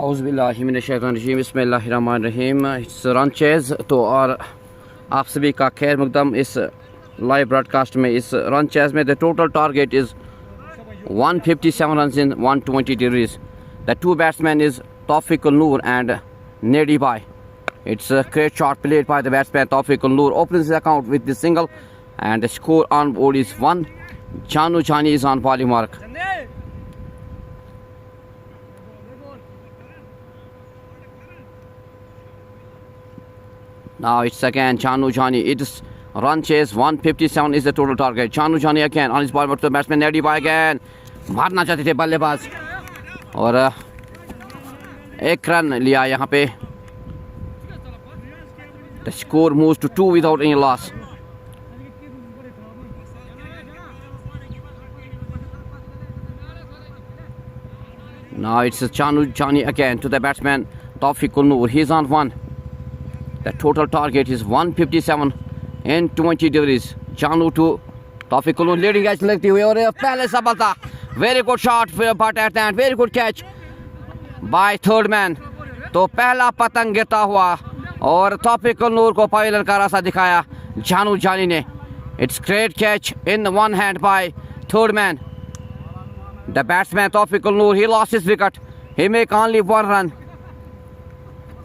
औज़ुबिल्लाहिमिनश्शैतानिर्रजीम बिस्मिल्लाहिर्रहमानिर्रहीम। Run Chase तो और आप सभी का खैर मकदम इस लाइव ब्रॉडकास्ट में। इस रन चेज़ में the total target is 157 runs in 120 deliveries. The two batsmen is Tawfiqul Noor and Nedi Bhai. It's a great shot played by the batsman Tawfiqul Noor. Opens his account with the single and the score on board is 1. Janu Jani is on volley mark. Now it's again Janu Jani. It's run chase 157 is the total target. Janu Jani again on his ball to the batsman Nedi Bhai again. मारना चाहते थे बल्लेबाज और एक run लिया यहाँ पे. The score moves to 2 without any loss. Now it's Janu Jani again to the batsman Tawfiqul Noor. He's on 1. The total target is 157 in 20 deliveries. Janu to Tawfiqul Noor, leading edge लगती हुई और पहले सफलता. Very good shot but at the end very good catch by third man. तो पहला पतंग गिरता हुआ और Tawfiqul Noor को पवेलियन का रास्ता दिखाया Janu Jani ने. It's great catch in one hand by third man. The batsman Tawfiqul Noor, he lost his wicket. He make only 1 run.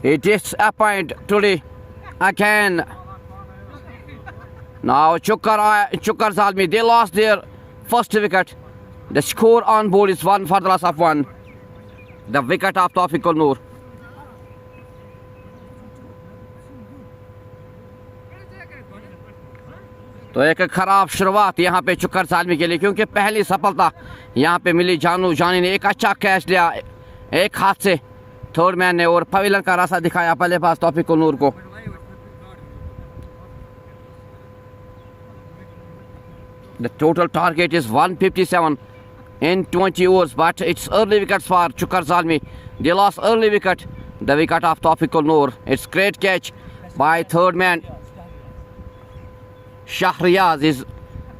He disappointed today again. Now Chukkar Zalmi, they lost their first wicket. The score on board is 1 for the loss of 1. The wicket of Tawfiqul Noor. तो एक खराब शुरुआत यहाँ पे चुक्कर सालमी के लिए, क्योंकि पहली सफलता यहाँ पे मिली. जानू जानी ने एक अच्छा कैच लिया एक हाथ से थर्ड मैन ने और पवेलियन का रास्ता दिखाया बल्लेबाज तौफीकुल नूर को. The total target is 157 in 20 overs, but it's early wickets for Chukkar Zalmi. They lost early wicket, the wicket of Tawfiqul Noor. It's great catch by third man. Shahriyaz is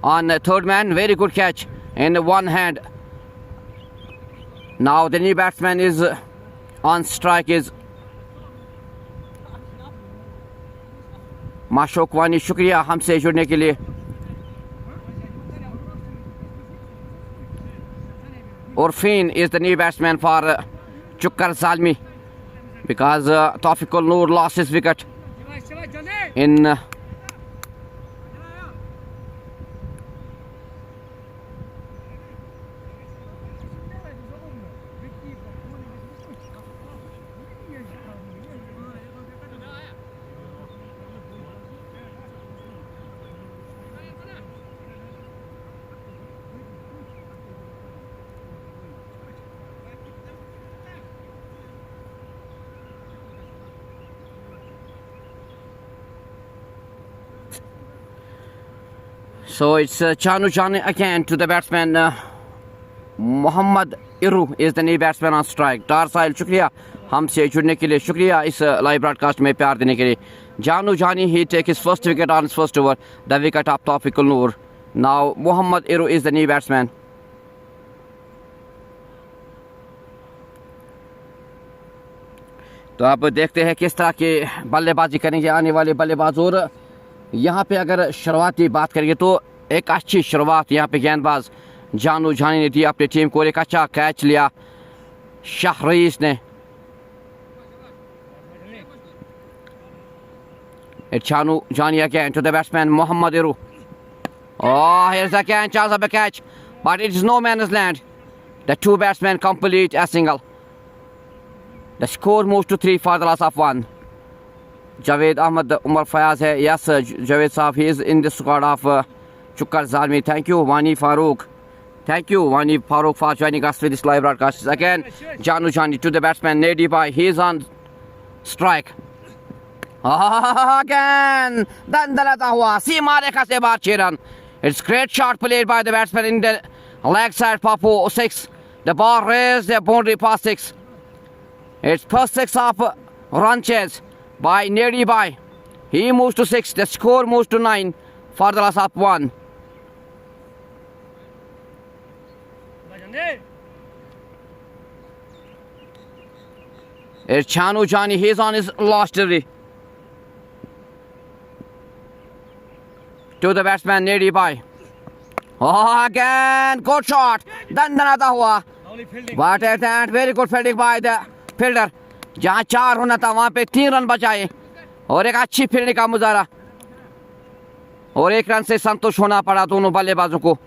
on third man. Very good catch in one hand. Now the new batsman is on strike is माशोक वानी. शुक्रिया हमसे जुड़ने के लिए. Orfin is the new batsman for Chukkar Zalmi because Tawfiqul Noor lost his wicket in so it's Janu Jani again to the batsman Muhammad Iru is the new batsman on strike. Dar Sahil शुक्रिया हमसे जुड़ने के लिए. शुक्रिया इस live broadcast में प्यार देने के लिए. Janu Jani, he take his first wicket on his first over, the wicket of Tawfiqul Noor. Now Muhammad Iru is the new batsman. तो आप देखते हैं किस तरह की बल्लेबाजी करेंगे आने वाले बल्लेबाज. और यहाँ पे अगर शुरुआती बात करेंगे तो एक अच्छी शुरुआत यहाँ पे गेंदबाज जानू जानी ने दी अपनी टीम को. एक अच्छा कैच लिया शाहरीस ने. It's Chanu Jani again to the batsman Muhammad Iru. Oh, here's again chance of a catch, but it is no man's land. The two batsmen complete a single. The score moves to 3 for the loss of 1. Javed Ahmad Umar Fayaz hai. Yes, Javed Saab, he is in the squad of Chukar Zalmi. Thank you, Wani Farooq. Thank you, Wani Farooq, for joining us with this live broadcast. Again, Janu Jani to the batsman Nedi Bhai. He is on strike. Again, Dandalata hua. Seema rekha se baar 6 run. It's great shot played by the batsman in the leg side. Papu 6. The ball raised the boundary past 6. It's first 6 of run chase by Nedi Bhai. He moves to 6. The score moves to 9 for the loss of 1. It's Chanu Jani. He's on his last delivery. To the batsman Nedi Bhai. Oh, again, good shot. Dandanata hua. But at that, very good fielding by the fielder. जहाँ 4 होना था वहाँ पे 3 run बचाए और एक अच्छी fielding का मुजाहरा और 1 रन से संतुष्ट होना पड़ा दोनों बल्लेबाजों को.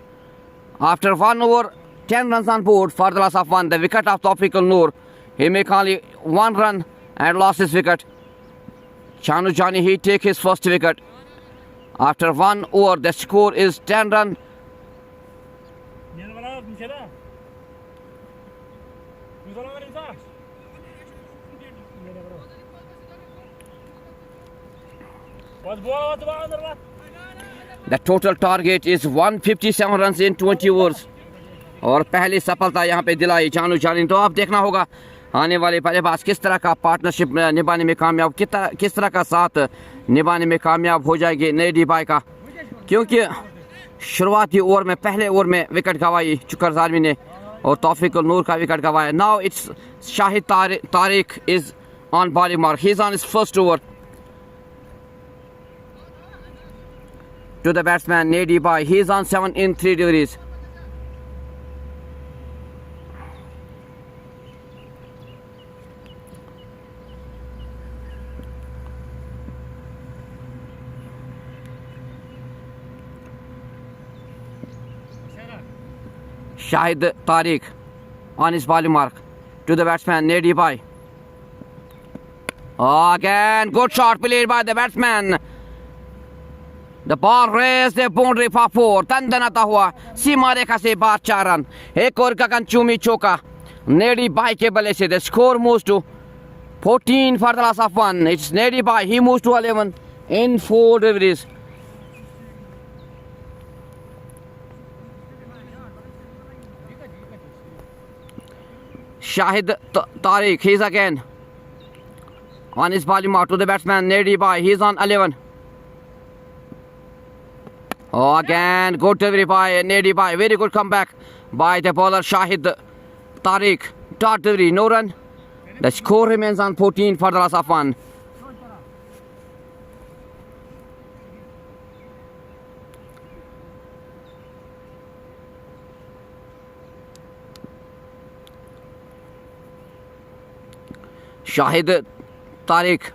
After 1 over 10 runs on board for the loss of 1, the wicket of Tawfiq Noor. He make only 1 run and lost his wicket. Chanu Jani, he take his first wicket. After 1 over, the score is 10 run. The total target is 157 runs in 20 overs. और पहली सफलता यहाँ पे दिलाई चानू जानी. तो आप देखना होगा आने वाले बल्लेबाज किस तरह का पार्टनरशिप निभाने में कामयाब, किस तरह का साथ निभाने में कामयाब हो जाएगी नेडी भाई का, क्योंकि शुरुआती ओवर में पहले ओवर में विकेट गंवाई चुकर जालमी ने और तौफीक नूर का विकेट गंवाया. Now it's Shahid Tariq is on bowling mark. He is on his first over. To the batsman Nedi Bhai. He is on 7 in 3 deliveries. Shahid Tariq on his bowling mark. To the batsman Nedi Bhai. Oh, again, good shot played by the batsman. The ball raised the boundary for 4. तंदनाता हुआ सीमा रेखा से बाहर 4 run. एक और गगन चूमी चौका नेडी by के बल्ले से. The score moves to 14 for the loss of 1. It's Nedi Bhai. He moves to 11 in 4 deliveries. Shahid Tariq, he's again on his bowling mark. To the batsman Nedi Bhai. He's on 11. Oh, again, good delivery by Nedi Bhai. Very good comeback by the bowler Shahid Tariq. Dot delivery, no run. The score remains on 14 for the loss of 1. Shahid Tariq.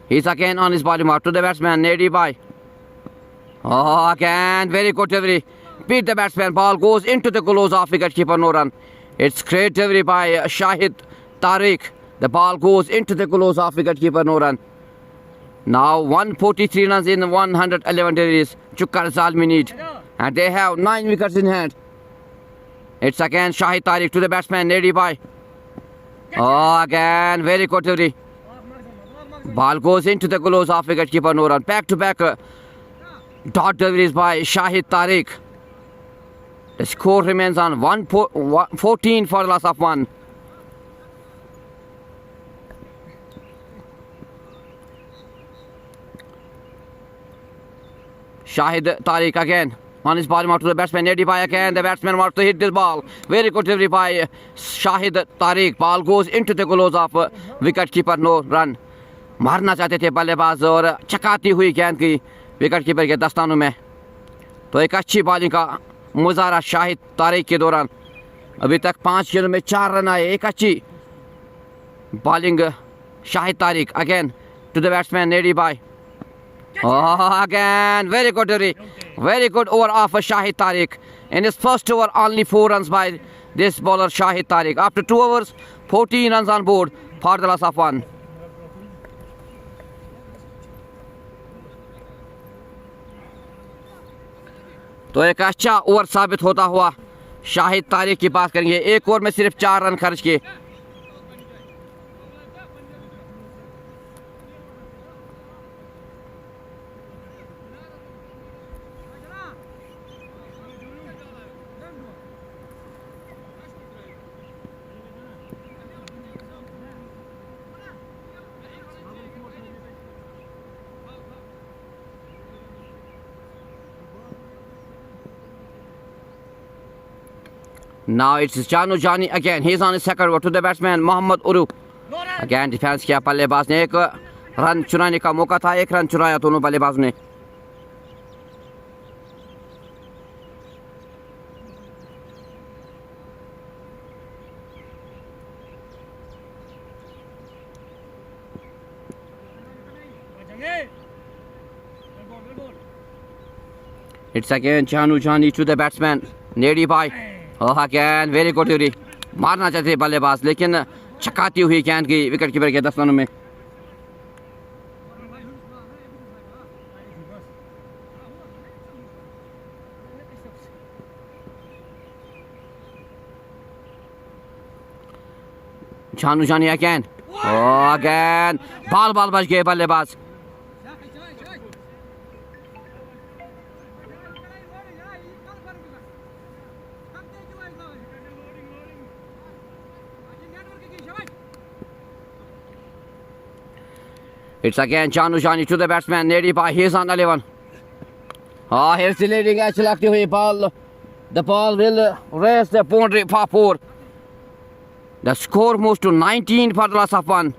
He's again on his bowling mark. To the batsman Nedi Bhai. Oh, again, very good delivery. Beat the batsman. Ball goes into the gloves of wicketkeeper, no run. It's great delivery by Shahid Tariq. The ball goes into the gloves of wicketkeeper, no run. Now 143 runs in 111 deliveries. Chukar Zalmi need. And they have 9 wickets in hand. It's again Shahid Tariq to the batsman Nedi Bhai. Oh, again, very good delivery. Ball goes into the gloves of wicketkeeper, no run. Back to back. Dot deliveries by Shahid Tariq. The score remains on 14 for the loss of 1. Shahid Tariq again on his ball mark to the batsman Nedi Bhai again. The batsman wants to hit this ball. Very good delivery by Shahid Tariq. Ball goes into the gloves of wicketkeeper, no run. मारना चाहते थे बल्लेबाज और चकाती हुई गेंद की wicket keeper के दस्तानों में. तो एक अच्छी बॉलिंग का मुजाहरा शाहिद तारिक के दौरान. अभी तक 5 गेंदों में 4 रन आए. एक अच्छी bowling Shahid Tariq. Again to the batsman Nedi Bhai. Oh, again, very good delivery. Very good over of Shahid Tariq. In his first over, only 4 runs by this bowler Shahid Tariq. After 2 overs, 14 runs on board for the loss of 1. तो एक अच्छा over साबित होता हुआ शाहिद तारिक की बात करेंगे। एक ओवर में सिर्फ 4 रन खर्च किए। Now it's Janu Jani again. He's on his second over to the batsman Mohammad Uru. Again defence किया बल्लेबाज ने। एक रन चुराने का मौका था, 1 रन चुराया दोनों बल्लेबाजों ने। It's again Janu Jani to the batsman Nedi Bhai. Oh, again very good delivery. मारना चाहते बल्लेबाज लेकिन छकाती हुई गेंद गई विकेट कीपर के दस्तानों में। Janu Jani again. Oh, again बाल बच गए बल्लेबाज। It's again Janu Jani to the batsman Nedi Bhai. He's on 11. Oh, here's the leading edge लगती हुई ball. The ball will raise the boundary for 4. The score moves to 19 for the loss of 1.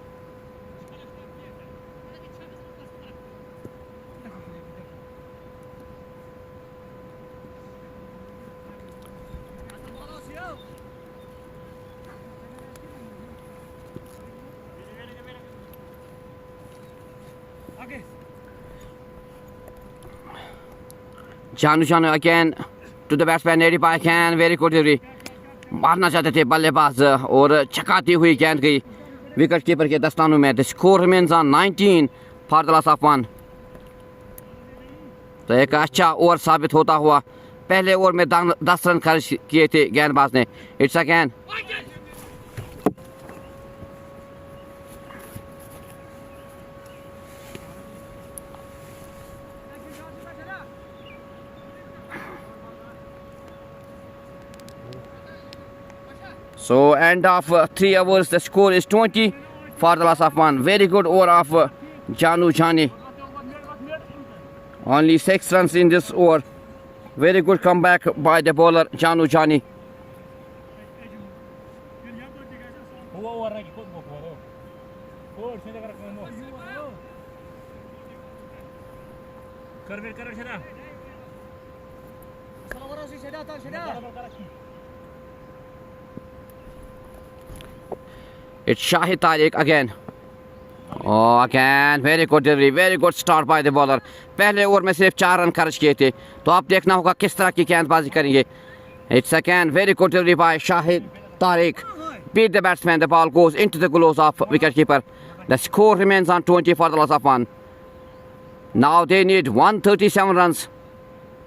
Janu Jani again to the batsman Nedi Bhai again. Very good delivery. मारना चाहते थे बल्लेबाज और छकाती हुई गेंद गई विकेट कीपर के दस्तानों में। The score remains on 19 for the loss of 1. तो एक अच्छा ओवर साबित होता हुआ। पहले ओवर में 10 रन खर्च किए थे गेंदबाज ने। It's again so end of 3 overs, the score is 20 for the loss of 1. Very good over of Janu Jani. Only 6 runs in this over. Very good comeback by the bowler Janu Jani. It's Shahid Tariq again. Oh, again very good delivery, very good start by the bowler. पहले over में सिर्फ 4 run खर्च किए थे, तो आप देखना होगा किस तरह की गेंदबाजी करेंगे। It's again very good delivery by Shahid Tariq. Beat the batsman, the ball goes into the gloves of wicketkeeper. The score remains on 20 for the loss of 1. Now they need 137 runs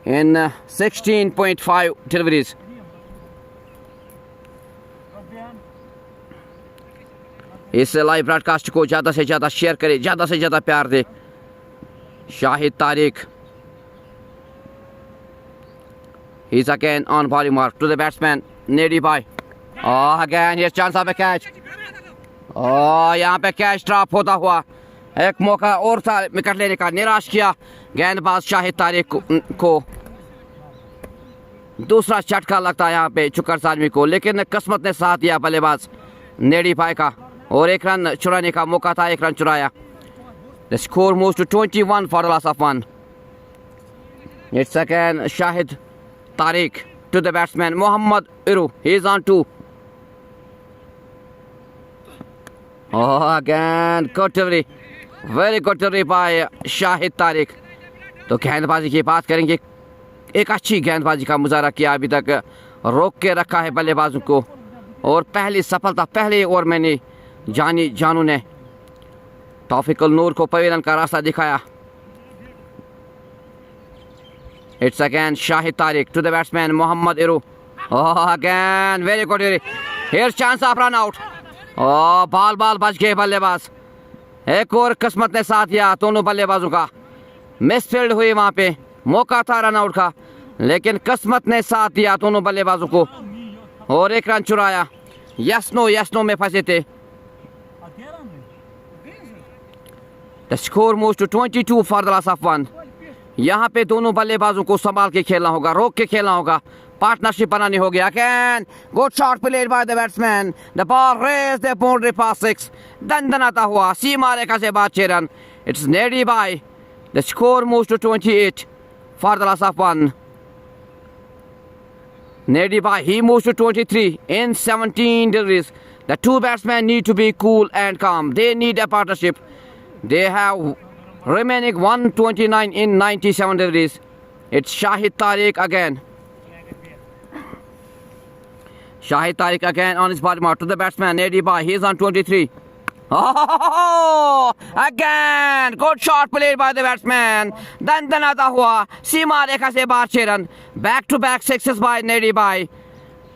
in 16.5 deliveries. इस live broadcast को ज़्यादा से ज़्यादा share करें, ज़्यादा से ज़्यादा प्यार दें। Shahid Tariq He's again on bowling mark to the batsman Nedi Bhai. Oh, again here's chance of a catch. Oh, यहाँ पे कैच ड्रॉप होता हुआ एक मौका और था विकेट लेने का, निराश किया गेंदबाज शाहिद तारिक को। दूसरा झटका लगता है यहाँ पे चुकर आदमी को, लेकिन किस्मत ने साथ दिया बल्लेबाज नेडी भाई का और 1 रन चुराने का मौका था, 1 रन चुराया। The score moves to 21 for the loss of 1. It's again Shahid Tariq to the batsman Mohammad Iru. He's on 2. Oh, again good delivery. Very good delivery by Shahid Tariq. तो गेंदबाजी की बात करेंगे, एक अच्छी गेंदबाजी का मुजाहरा किया, अभी तक रोक के रखा है बल्लेबाजों को, और पहली सफलता पहले ओवर में ने जानू ने तौफीकुल नूर को पवेलियन का रास्ता दिखाया। It's again Shahid Tariq to the batsman Mohammad Iru. Oh, again very good. Here's chance of run out. Oh, ball बच गए बल्लेबाज। एक और किस्मत ने साथ दिया दोनों बल्लेबाजों का। मिसफील्ड हुई वहां पे, मौका था रन आउट का, लेकिन किस्मत ने साथ दिया दोनों बल्लेबाजों को और एक रन चुराया। यस नो में फंसे थे। The score moves to 22 for the loss of 1. यहाँ पे दोनों बल्लेबाजों को संभाल के खेलना होगा, रोक के खेलना होगा, पार्टनरशिप बनानी होगी। Again good shot played by the batsman, the ball races the boundary past 6, दंदनाता हुआ सीमा रेखा से बाद 6 रन। It's Nedi Bhai, the score moves to 28 for the loss of 1. Nedi Bhai, he moves to 23 in 17 deliveries. The two batsmen need to be cool and calm. They need a partnership. They have remaining 129 in 97 deliveries. It's Shahid Tariq again. Shahid Tariq again on his body mark to the batsman Nedi Bhai. He's on 23. Oh, again good shot played by the batsman. दंदनाता हुआ सीमा रेखा से बाहर 6 run. Back to back sixes by Nedi Bhai.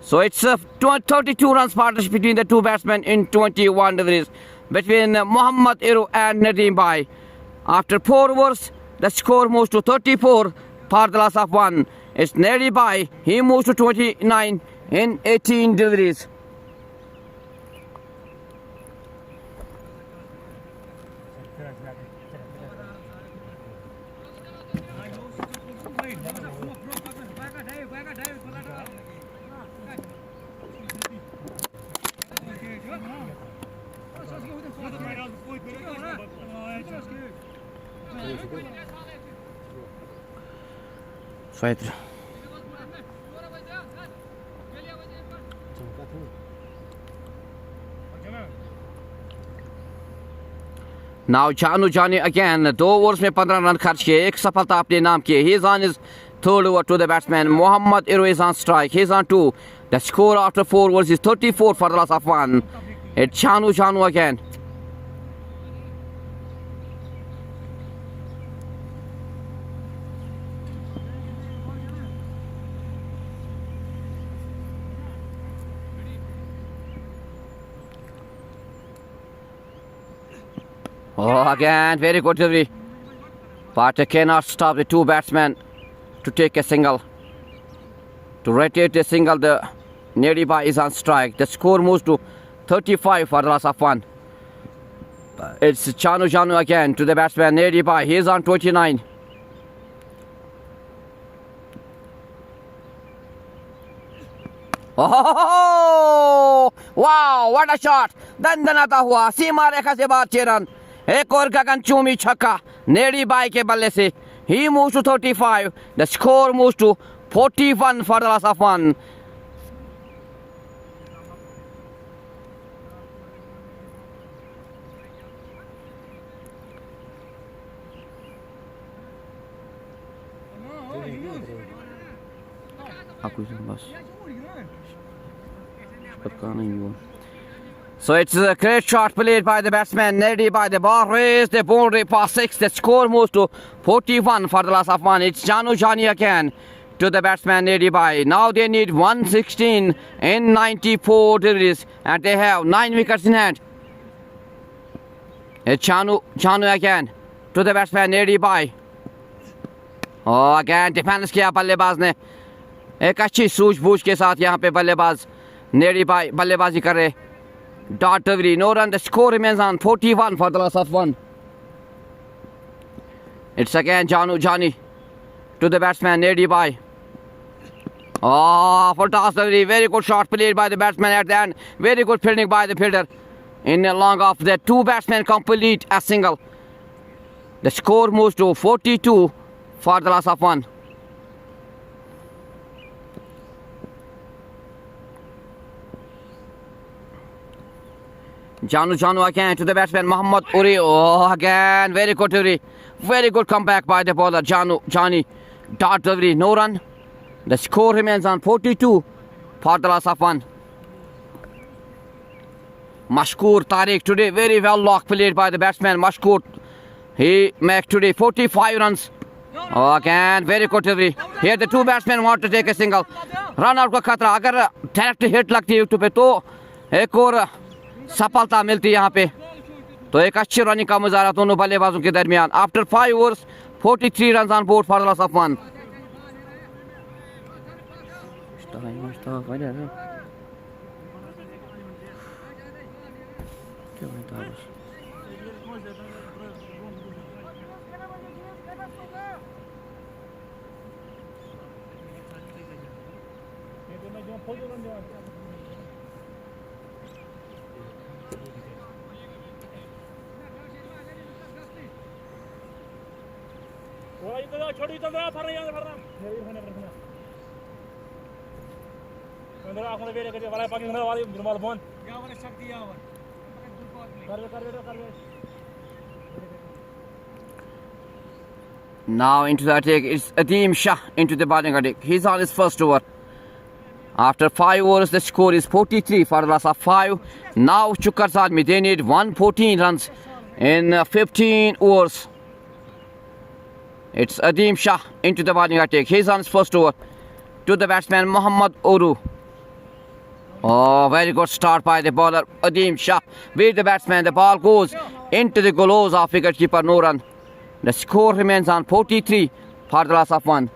So it's a 32 runs partnership between the two batsmen in 21 deliveries between Mohammad Iru and Nadeem Bhai. After 4 overs, the score moves to 34 for the loss of 1. It's Nedi Bhai. He moves to 29 in 18 deliveries. Fight. Now Janu Jani again, 2 overs में 15 run खर्च किए, एक सफलता अपने नाम की। He is on his third over to the batsman Mohammad Iru is on strike. He is on 2. The score after 4 overs is 34 for the loss of 1. It's Janu again. Oh, again, very good delivery. But cannot stop the two batsmen to take a single. To rotate a single, the Nedi Bhai is on strike. The score moves to 35 for the loss of 1. It's Janu again to the batsman Nedi Bhai. He is on 29. Oh, wow, what a shot. दंदनाता हुआ सीमा रेखा से बाहर 6 run. एक और गगनचुंबी छक्का नेडी by के बल्ले से. He moves to 35. The score moves to 41 for the loss of 1. So it's a great shot played by the batsman Nedi Bhai. The ball raised the boundary past 6. The score moves to 41 for the loss of 1. It's Jani again to the batsman Nedi Bhai. Now they need 116 in 94 deliveries and they have 9 wickets in hand. It's Janu again to the batsman Nedi Bhai. Oh, again defence किया बल्लेबाज ने. एक अच्छी सूझबूझ के साथ यहाँ पे बल्लेबाज नेडी भाई बल्लेबाजी कर रहे. Dot delivery, no run. The score remains on 41 for the loss of 1. It's again Jani to the batsman Nedi Bhai. Oh, fantastic delivery. Very good shot played by the batsman at the end. Very good fielding by the fielder. In a long off, the two batsmen complete a single. The score moves to 42 for the loss of 1. Janu again to the batsman Mohammad Uri. Oh, again, very good Uri. Very good comeback by the bowler Jani. Dart delivery, no run. The score remains on 42 for the loss of 1. Mashkoor Tariq today very well lock played by the batsman Mashkoor. He makes today 45 runs. Oh, again, very good delivery. Here the two batsmen want to take a single. Run out का खतरा अगर direct hit लगती है YouTube पे तो एक और सफलता मिलती है यहाँ पे. तो एक अच्छी रनिंग का मुजाहरा दोनों बल्लेबाजों के दरमियान. After 5 overs, 43 runs on board for the loss of 1. छोड़ी तो दे फर यार फरना ये खाने फरना अंदर आंखों में करे वाला पाकिस्तान वाली रुमाल फोन या वाला शक्ति या कर Now into the attack, it's Adeem Shah into the bowling attack. He's on his first over. After 5 overs, the score is 43 for the loss of 5. Now Chukar Sadmi, they need 114 runs in 15 overs. It's Adeem Shah into the bowling attack. He's on his first over. To the batsman Mohammad Uru. Oh, very good start by the bowler Adeem Shah. Beat the batsman. The ball goes into the goals of wicketkeeper no run. The score remains on 43 for the loss of 1.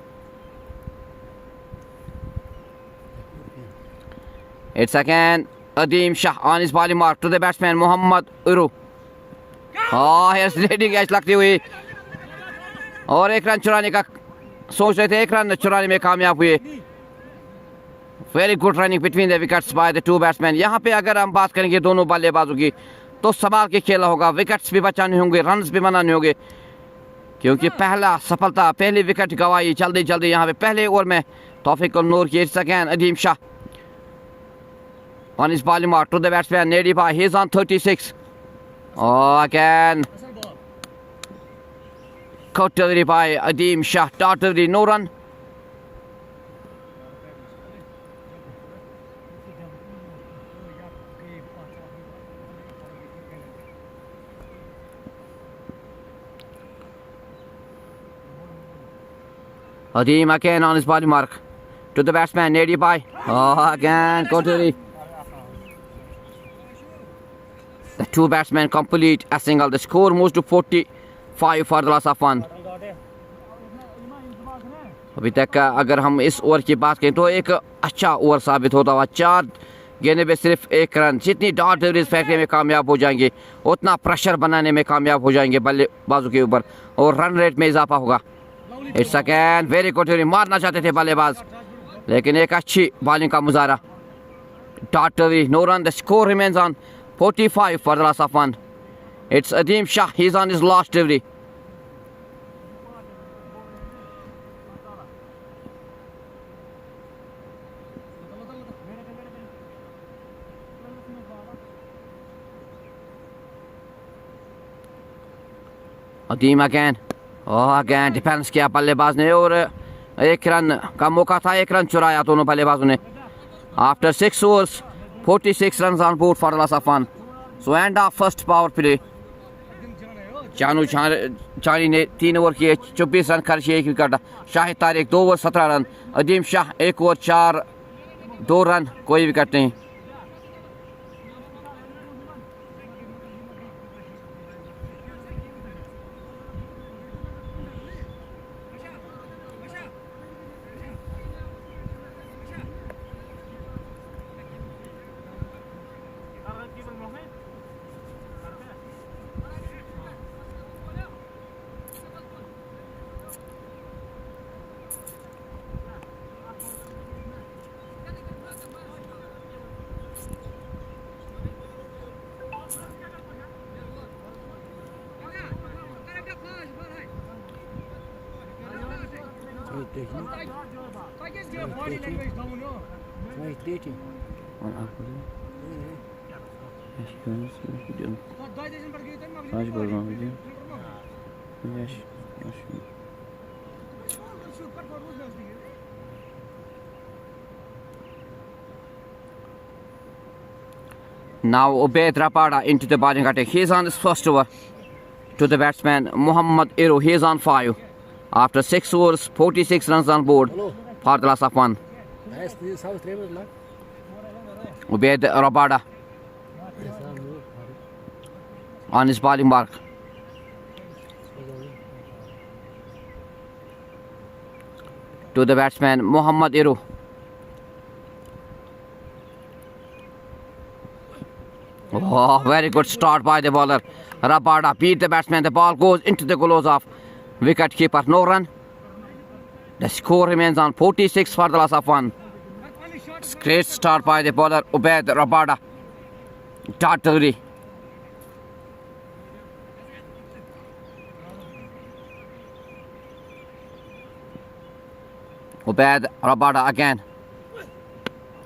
It's again Adeem Shah on his bowling mark to the batsman Mohammad Uru. Oh, here's leading edge लगती हुई और एक run चुराने का सोच रहे थे. एक रन चुराने में कामयाब हुए. Very good running between the wickets by the two batsmen. यहाँ पे अगर हम बात करेंगे दोनों बल्लेबाजों की तो संभाल के खेलना होगा. विकेट्स भी बचाने होंगे, रन्स भी बनाने होंगे क्योंकि पहला सफलता पहली विकेट गवाई जल्दी जल्दी यहाँ पे पहले ओवर में तौफीक नूर की. It's again Adeem Shah on his bowling mark to the batsman Nedi Bhai. He's on 36. Oh, again cut delivery by Adeem Shah. Dart delivery, no run. Adeem again on his body mark to the batsman Nedi Bhai. Oh, again cut delivery. The two batsmen complete a single. The score moves to 45 for the loss of 1. अभी तक का अगर हम इस over की बात करें तो एक अच्छा ओवर साबित होता हुआ. 4 गेंदों में सिर्फ 1 रन. जितनी डॉट डिलीवरीज फेंकने में कामयाब हो जाएंगे उतना प्रेशर बनाने में कामयाब हो जाएंगे बल्लेबाजों के ऊपर और रन रेट में इजाफा होगा. It's again very good. मारना चाहते थे बल्लेबाज लेकिन एक अच्छी बॉलिंग का मुजाहरा. Dot delivery, no run. The score remains on 45 for the loss of 1. It's Adeem Shah. He's on his last delivery. Adeem again. Oh, again defence किया बल्लेबाज ने और 1 रन का मौका था. 1 रन चुराया दोनों बल्लेबाजों ने. After 6 overs, 46 runs on board for the loss of 1. So end of first power play. चानी ने 3 ओवर किए, 24 रन खर्च, 1 wicket. Shahid Tariq 2 over 17 run. Adeem Shah 1 over 4 2 run, कोई विकेट नहीं. Now Ubaid Rapada into the batting attack. He is on his first over to the batsman Muhammad Iro. He is on 5 after 6 overs, 46 runs on board for the loss of 1. Ubaid Rapada on his bowling mark. To the batsman Muhammad Iro. Oh, very good start by the bowler. Rapada beat the batsman. The ball goes into the gloves of wicket keeper. No run. The score remains on 46 for the loss of 1. It's great start by the bowler Ubaid Rapada. Dot delivery. Ubaid Rapada again.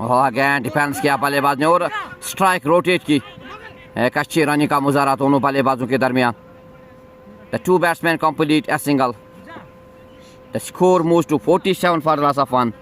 Oh, again defence किया बल्लेबाज ने और strike rotate की. एक अच्छी running का मुजाहरा दोनों बल्लेबाजों के दरमियान. The two batsmen complete a single. The score moves to 47 for the loss of 1.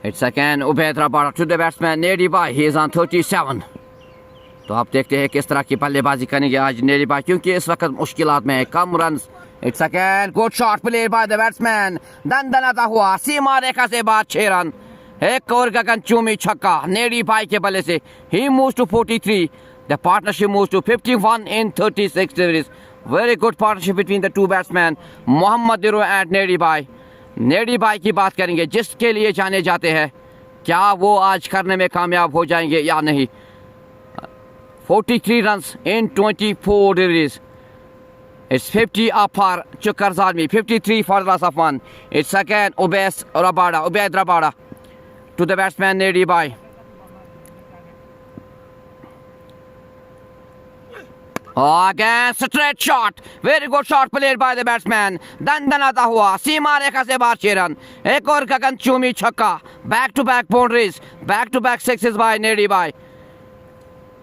It's again Ubaid Rapada to the batsman Neri Bhai. He is on 37. तो आप देखते हैं किस तरह की बल्लेबाजी करेंगे आज नेरी भाई क्योंकि इस वक्त मुश्किलात में है. कम run. It's again good shot play by the batsman. दंदनाता हुआ सीमा रेखा से बाद 6 रन. एक और गगनचुंबी छक्का नेरी भाई के बल्ले से. He moves to 43. The partnership moves to 51 in 36 deliveries. Very good partnership between the two batsman Mohammad Iru and Neri Bhai. Neri भाई की बात करेंगे जिसके लिए जाने जाते हैं. क्या वो आज करने में कामयाब हो जाएंगे या नहीं. 43 runs in 24 deliveries. It's 50 up for Chukar Zalmi, 53 for the loss of 1. It's again Ubaid Rapada to the batsman Neri Bhai. Oh, again straight shot. Very good shot played by the batsman. दंदनाता हुआ सीमा रेखा से बाहर 6 run. एक और गगनचुंबी छक्का. Back to back boundaries. Back to back sixes by Neri Bhai.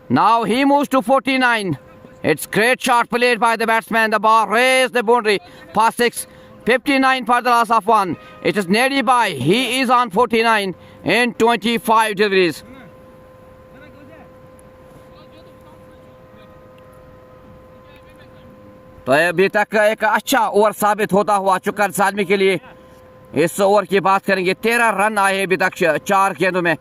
Now he moves to 49. It's great shot played by the batsman. The ball raised the boundary past 6. 59 for the loss of 1. It is Neri Bhai. He is on 49 in 25 deliveries. तो अभी तक एक अच्छा over साबित होता हुआ चुकर जालमी के लिए. इस ओवर की बात करेंगे 13 रन आए अभी तक 4 गेंदों में.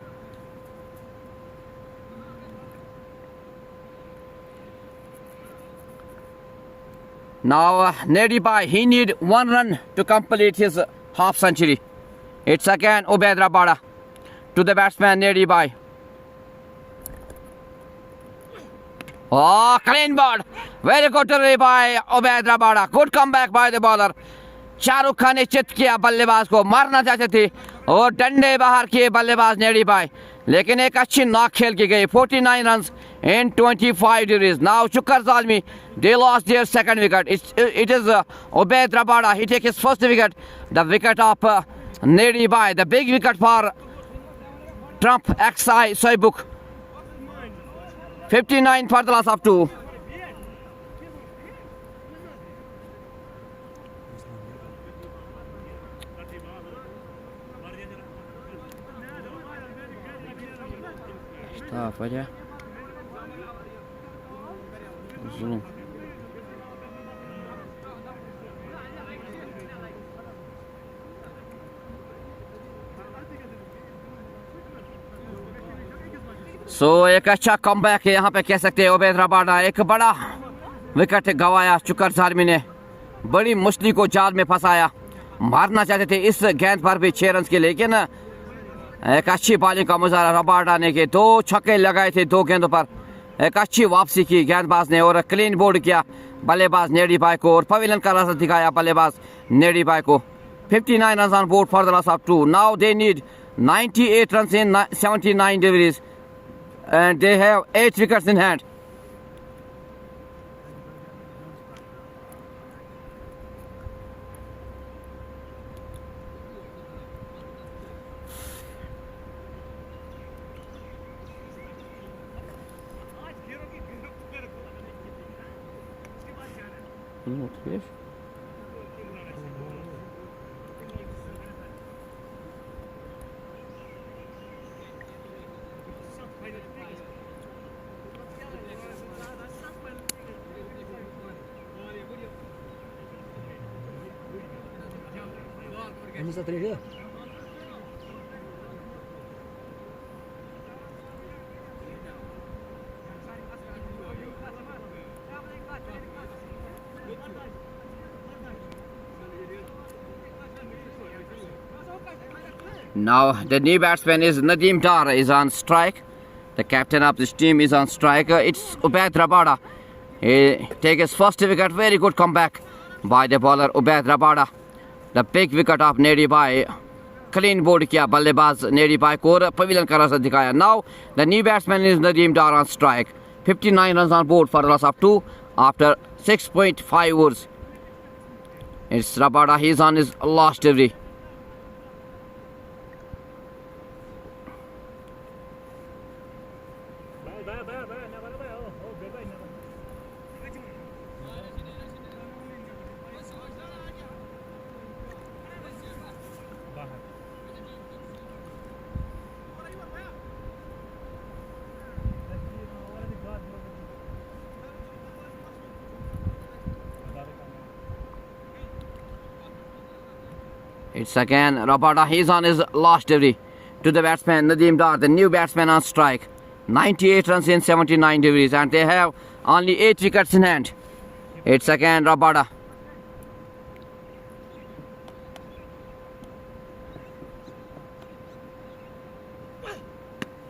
Now Neri Bhai, he need 1 run to complete his half century. It's again Ubaid Rapada to the batsman Neri Bhai. Oh, clean ball. Very good delivery by Ubaid Rapada. Good comeback by the bowler. Shahrukh Khan ने चित किया बल्लेबाज को. मारना चाहते थे और डंडे बाहर किए बल्लेबाज नेरी भाई. लेकिन एक अच्छी नॉक खेल की गई. 49 runs in 25 deliveries. Now Chukar Zalmi, they lost their second wicket. It is Ubaid Rapada. He takes his first wicket. The wicket of Neri Bhai. The big wicket for Trump XI Soybuk. 59 for the loss of 2. Tough, yeah. Zoom. एक अच्छा comeback है यहाँ पे कह सकते हैं. Ubaid Rabada एक बड़ा विकेट गवाया. चुकर जालमी ने बड़ी मछली को जाल में फंसाया. मारना चाहते थे इस गेंद पर भी 6 रन के, लेकिन एक अच्छी बॉलिंग का मुजाहरा रबाडा ने के 2 छक्के लगाए थे 2 गेंदों पर. एक अच्छी वापसी की गेंदबाज ने और क्लीन बोल्ड किया बल्लेबाज नेरी भाई को और पवेलियन का रास्ता दिखाया बल्लेबाज नेरी भाई को. 59 runs on board for the loss of 2. Now they need 98 runs in 79 deliveries. And they have 8 wickets in hand. Now the new batsman is Nadeem Dar is on strike. The captain of this team is on strike. It's Ubaid Rabada. He takes his first wicket. Very good comeback by the bowler Ubaid Rabada. The big wicket of Nedi Bhai. Clean board किया बल्लेबाज नेडी भाई को और pavilion का रास्ता दिखाया. Now the new batsman is Nadeem Dar on strike. 59 runs on board for the loss of 2 after 6.5 overs. It's Rabada. He's on his last delivery. It's again Rabada. He's on his last delivery to the batsman Nadeem Dar, the new batsman on strike. 98 runs in 79 deliveries and they have only 8 wickets in hand. It's again Rabada.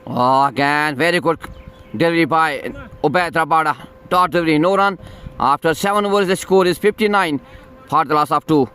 Oh, again very good delivery by Ubaid Rabada. Dot delivery, no run. After 7 overs the score is 59 for the loss of 2.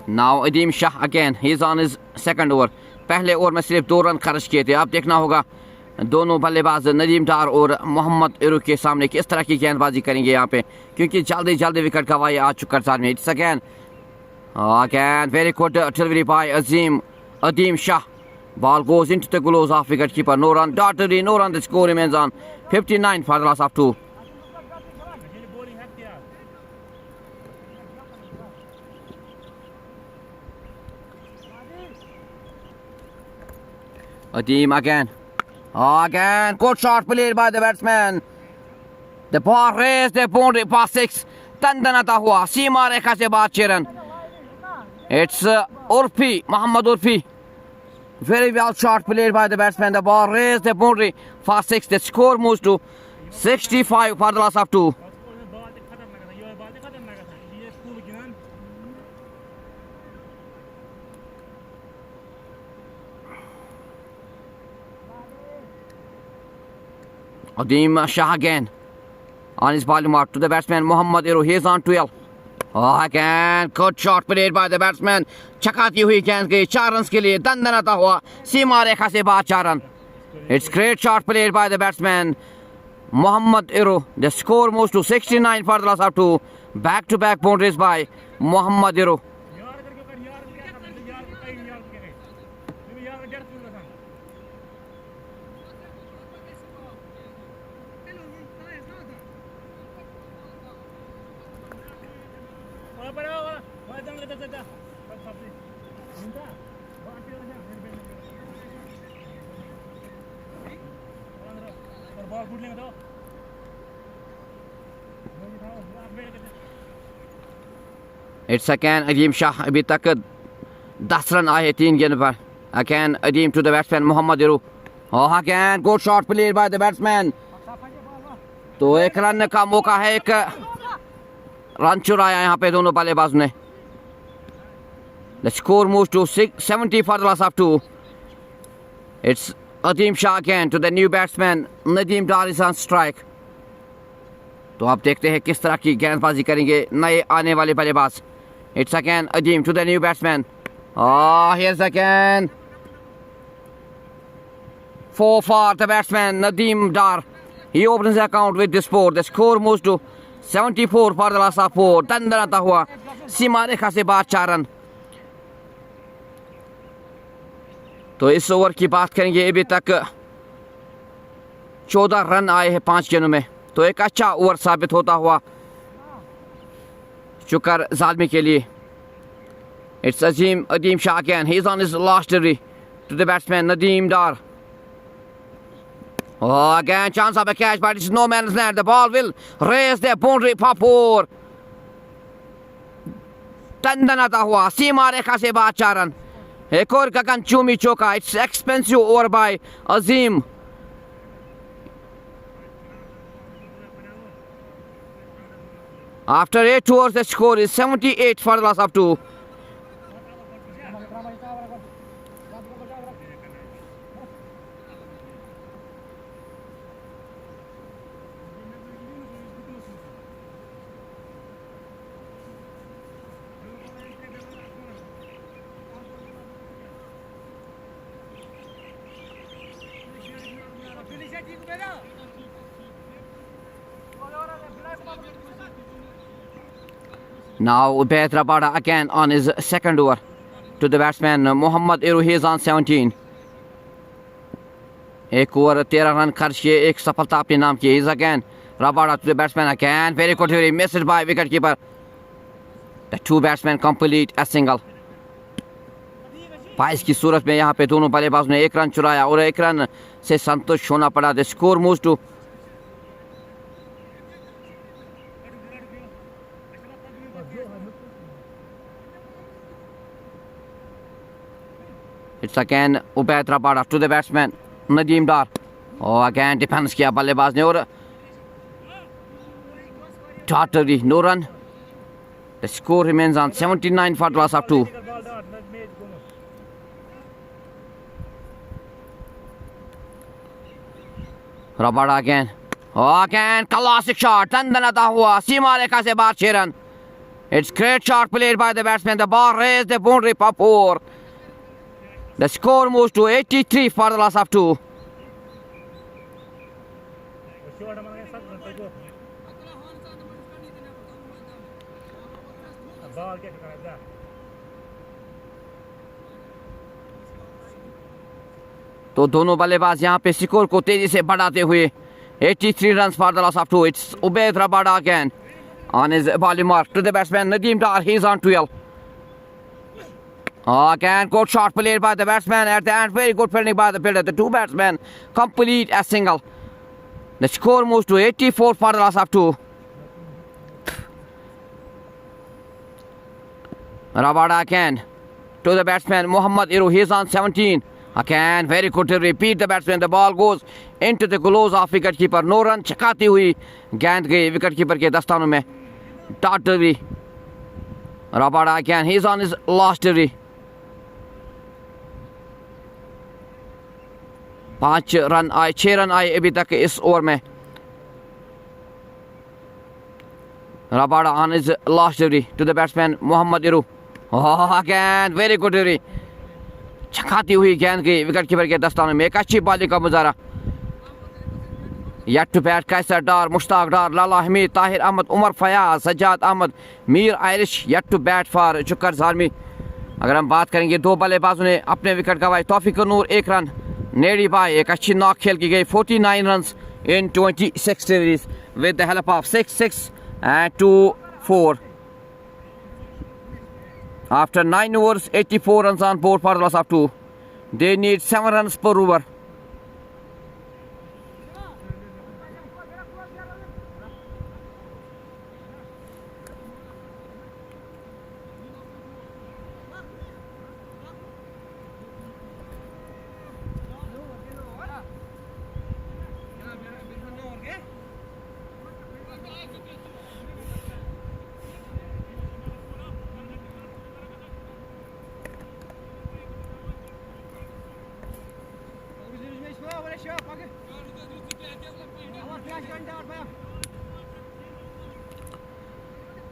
Now Adeem Shah again. He's on his second over. पहले over में सिर्फ 2 run खर्च किए थे. अब देखना होगा दोनों बल्लेबाज नदीम डार और मोहम्मद इरू के सामने किस तरह की गेंदबाजी करेंगे यहाँ पे, क्योंकि जल्दी जल्दी विकेट गंवाई आ चुका है में. It's again very good delivery by Adeem Shah. Ball goes into the gloves of wicket keeper. No run. Dot delivery, no run. The score remains on 59 for the loss of 2. Adeem again. Again, good shot played by the batsman. The ball raised the boundary past 6. तंदनता हुआ सीमा रेखा से बाद 6 run. It's Urfi, Mohammad Urfi. Very well shot played by the batsman. The ball raised the boundary for 6. The score moves to 65 for the loss of 2. Adeem Shah again on his bowling mark to the batsman Mohammad Iru. He is on 12. Oh, again good shot played by the batsman. चकाती हुई गेंद गई 4 run के लिए. दंदनाता हुआ सीमा रेखा से बाद 4 run. It's great shot played by the batsman Mohammad Iru. The score moves to 69 for the loss of 2. Back to back boundaries by Mohammad Iru. It's again Adeem Shah, अभी तक 10 रन आए 3 गेंद पर. Again Adeem to the batsman Mohammad Iru. Again good shot played by the batsman. तो एक run का मौका है, एक रन चुराया यहाँ पे दोनों बल्लेबाजों ने. The score moves to 70 for the loss of 2. It's Adeem Shah again to the new batsman Nadeem Dar is on strike. तो आप देखते हैं किस तरह की गेंदबाजी करेंगे नए आने वाले बल्लेबाज. It's again Adeem to the new batsman. Here's again 4 for the batsman Nadeem Dar. He opens the account with this 4. The score moves to 74 for the last of 4. दंदनाता हुआ सीमा रेखा से बाहर 4 रन. तो इस ओवर की बात करेंगे, अभी तक 14 रन आए हैं 5 गेंदों में. तो एक अच्छा ओवर साबित होता हुआ शुक्र ज़ालमी के लिए. It's Adeem Shah again. He's on his last delivery to the batsman Nadeem Dar. Again chance of a catch, but it's no man's land. The ball will raise the boundary for 4. दंदनाता हुआ सीमा रेखा से बाहर 4 run. एक और गगन चूमी चौका. It's expensive over by Azeem. After 8 overs, the score is 78 for the loss of 2. Now Ubaid Rabada again on his second over to the batsman Mohammad Iru. He is on 17. एक over 13 run खर्च किए, एक सफलता अपने नाम की. Is again Rabada to the batsman again. Very good delivery, missed by wicket keeper. The two batsmen complete a single. 22 की सूरत में यहाँ पे दोनों बल्लेबाजों ने 1 रन चुराया और 1 रन से संतुष्ट होना पड़ा. The score moves to It's again Ubaid Rabada to the batsman Nadeem Dar. Again defence किया बल्लेबाज ने और Tartari no run. The score remains on 79 for the loss of 2. Rabada again. Again classic shot. दंदनाता हुआ सीमा रेखा से बाहर 6 run. It's great shot played by the batsman. The ball raised the boundary for 4. The score moves to 83 for the loss of 2. तो दोनों बल्लेबाज यहाँ पे स्कोर को तेजी से बढ़ाते हुए 83 runs for the loss of 2. It's Ubaid Rabada again on his bowling mark to the batsman Nadeem Dar. He's on 12. Again good shot played by the batsman at the end. Very good fielding by the fielder. The two batsmen complete a single. The score moves to 84 for the loss of 2. Rabada again to the batsman Mohammad Iru. He's on 17. Again very good to repeat the batsman. The ball goes into the gloves of wicket keeper. No run. चकाती हुई गेंद गई wicket keeper के दस्तानों में. Dot delivery. Rabada again. He's on his last delivery. 5 run आए 6 run आए अभी तक इस ओवर में. Rabada on his last delivery to the batsman Mohammad Iru. Again very good delivery. छकाती हुई गेंद गई विकेट कीपर के दस्तानों में. एक अच्छी बॉलिंग का मुजाहरा. Yet to bat Qaiser Dar, Mushtaq Dar, Lala Hamid, Tahir Ahmed, Umar Fayaz, Sajjad Ahmed, Mir Irish. Yet to bat for शुक्र ज़ालमी. अगर हम बात करेंगे दो बल्लेबाजों ने अपने विकेट गंवाए. तौफीक नूर 1 रन, नेडी बाय एक अच्छी नॉक खेल की गई. 49 runs in 26 deliveries with the help of 6 and 2 4. After 9 overs, 84 runs on board for the loss of 2. They need 7 runs per over.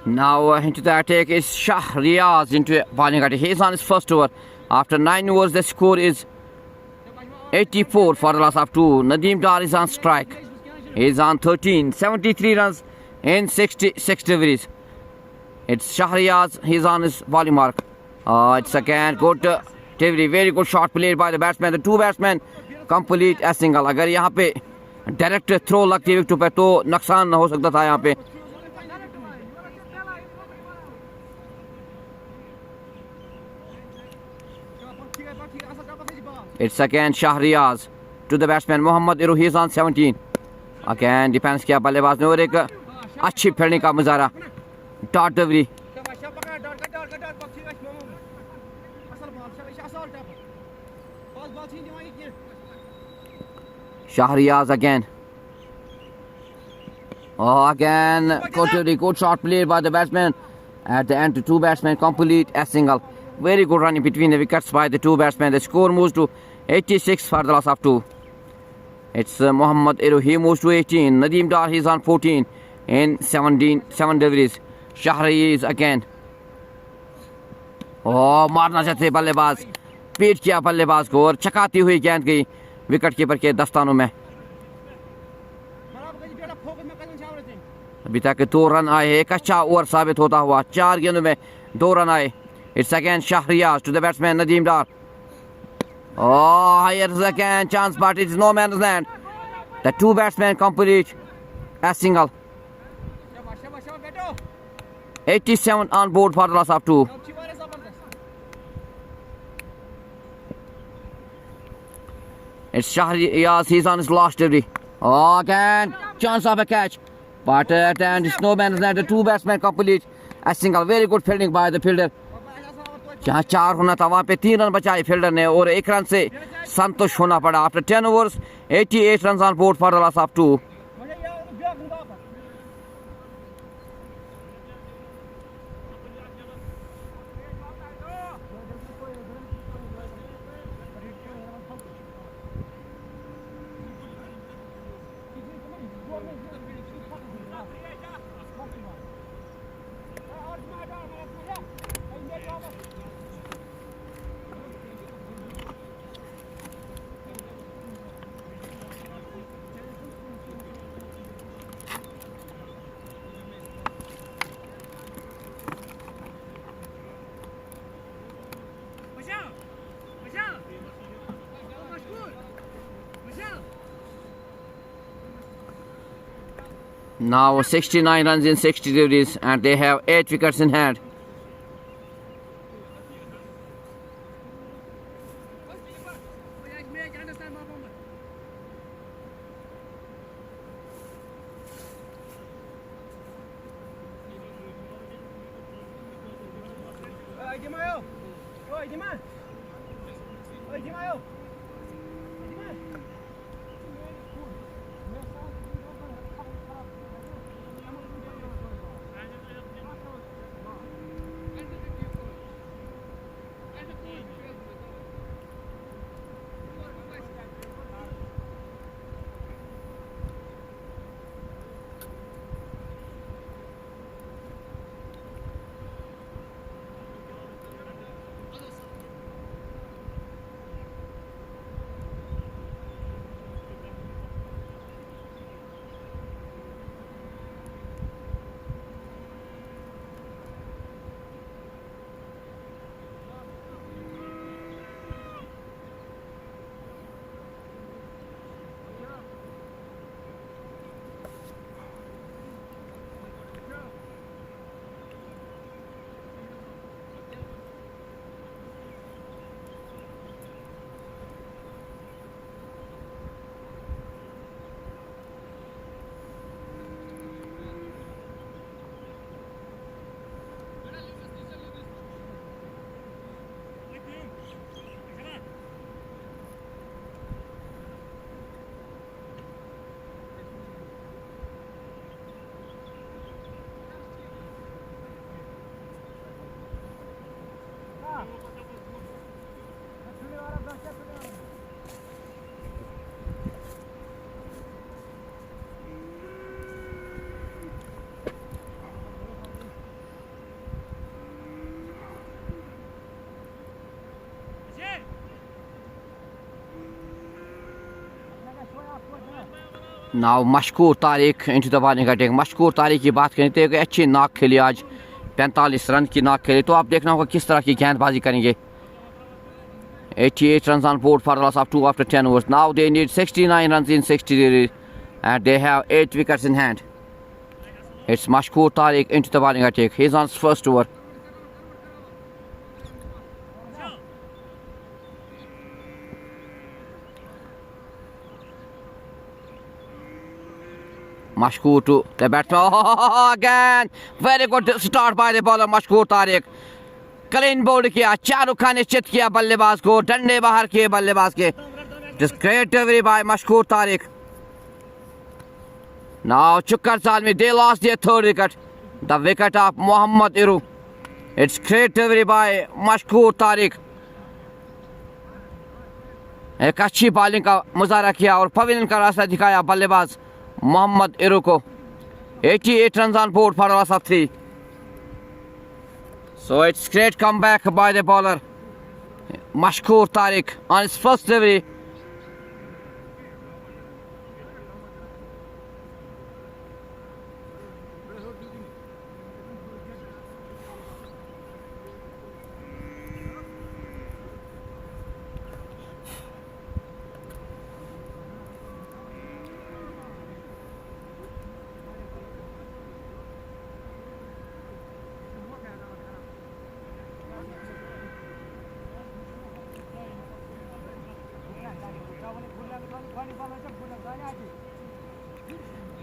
Now into the attack is Shah Riaz into bowling attack. He is on his first over. After 9 overs, the score is 84 for the loss of 2. Nadeem Dar is on strike. He is on 13, 73 runs in 66 deliveries. It's Shah Riaz. He is on his bowling mark. It's again good delivery. Very good shot played by the batsman. The two batsmen complete a single. अगर यहाँ पे direct throw लगती wicket पे तो नुकसान हो सकता था यहाँ पे. It's again Shah Riaz to the batsman Mohammad Iru. He is on 17. Again defence किया बल्लेबाज ने और एक अच्छी फील्डिंग का मुजाहरा. Dot delivery. Shah Riaz again. Again good shot played by the batsman. At the end, the two batsmen complete a single. Very good running between the wickets by the two batsmen. The score moves to 86 for the loss of 2. It's Mohammad Iru. He moves to 18. Nadeem Dar, he's on 14 in 7 deliveries. Shah Riaz again. मारना चाहते बल्लेबाज. पीट किया बल्लेबाज को और चकाती हुई गेंद गई विकेट कीपर के दस्तानों में. अभी तक 2 रन आए. एक अच्छा ओवर साबित होता हुआ. 4 गेंदों में 2 रन आए. It's again Shah Riaz to the batsman Nadeem Dar. Here's again chance, but it's no man's land. The two batsmen complete a single. 87 on board for the loss of 2. It's Shah Riaz. He's on his last delivery. Again chance of a catch, but at the end it's no man's land. The two batsmen complete a single. Very good fielding by the fielder. जहाँ 4 होना था वहाँ पे 3 run बचाए fielder ने और 1 run से संतुष्ट होना पड़ा. After 10 overs, 88 runs on board for the loss of 2. Now 69 runs in 60 deliveries and they have 8 wickets in hand. Now Mashkoor Tariq into the bowling attack. Mashkoor Tariq की बात करें तो एक अच्छी नाक खेली आज, 45 रन की नाक खेली। तो आप देखना होगा किस तरह की गेंदबाजी करेंगे। 88 runs on board for the loss of 2 after 10 overs. Now they need 69 runs in 60 and they have 8 wickets in hand. It's Mashkoor Tariq into the bowling attack. He's on his first over. Mashkoor to the batsman. Oh, again, very good start by the bowler Mashkoor Tariq. Clean bowled किया, शाहरुख खान निश्चित किया बल्लेबाज को, डंडे बाहर किए बल्लेबाज के। Just great delivery by Mashkoor Tariq. Now Chukkar Salmi, they lost their third wicket, the wicket of Mohammad Iru. It's great delivery by Mashkoor Tariq. एक अच्छी बॉलिंग का मुजाहरा किया और पवेलियन का रास्ता दिखाया बल्लेबाज मोहम्मद इरू को। 88 runs on board for a loss of 3. So it's great comeback by the bowler Mashkoor Tariq on his first delivery.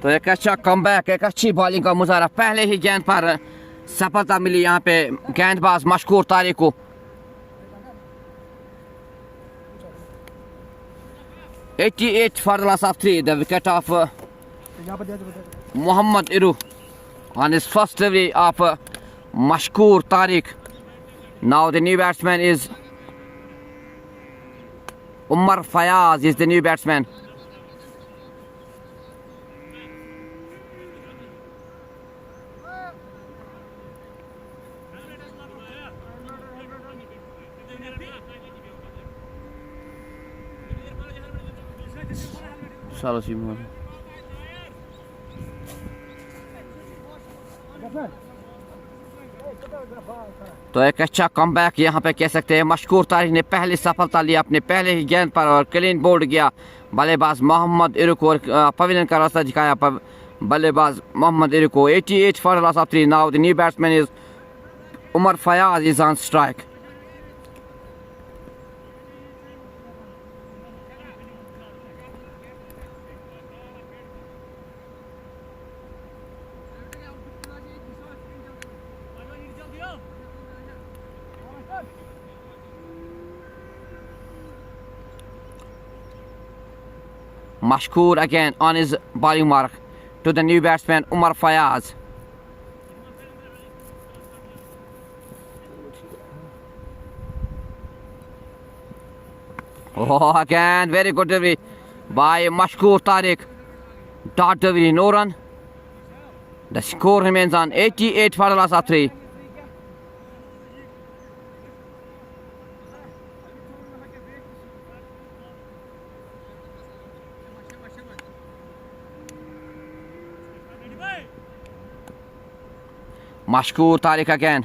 तो एक अच्छा कमबैक, एक अच्छी बॉलिंग का मुजाहरा। पहले ही गेंद पर सफलता मिली यहाँ पे गेंदबाज मशकूर तारिक को। 88 for the loss of 3, the wicket of Mohammad Iru on his first delivery of Mashkoor Tariq. Now the new batsman is Umar Fayaz is the new batsman. तो एक अच्छा कमबैक यहाँ पे कह सकते हैं। मशकूर तारिक ने पहली सफलता ली अपने पहले ही गेंद पर और क्लीन बोल्ड किया बल्लेबाज मोहम्मद इरू को और पवेलियन का रास्ता दिखाया बल्लेबाज मोहम्मद इरू को। 88 for the loss of 3. Now the new batsman is Umar Fayaz is on strike. Mashkoor again on his bowling mark to the new batsman Umar Fayaz. Oh, again very good delivery by Mashkoor Tariq. Dot delivery, no run. The score remains on 88 for the loss of 3. Mashkoor Tariq again.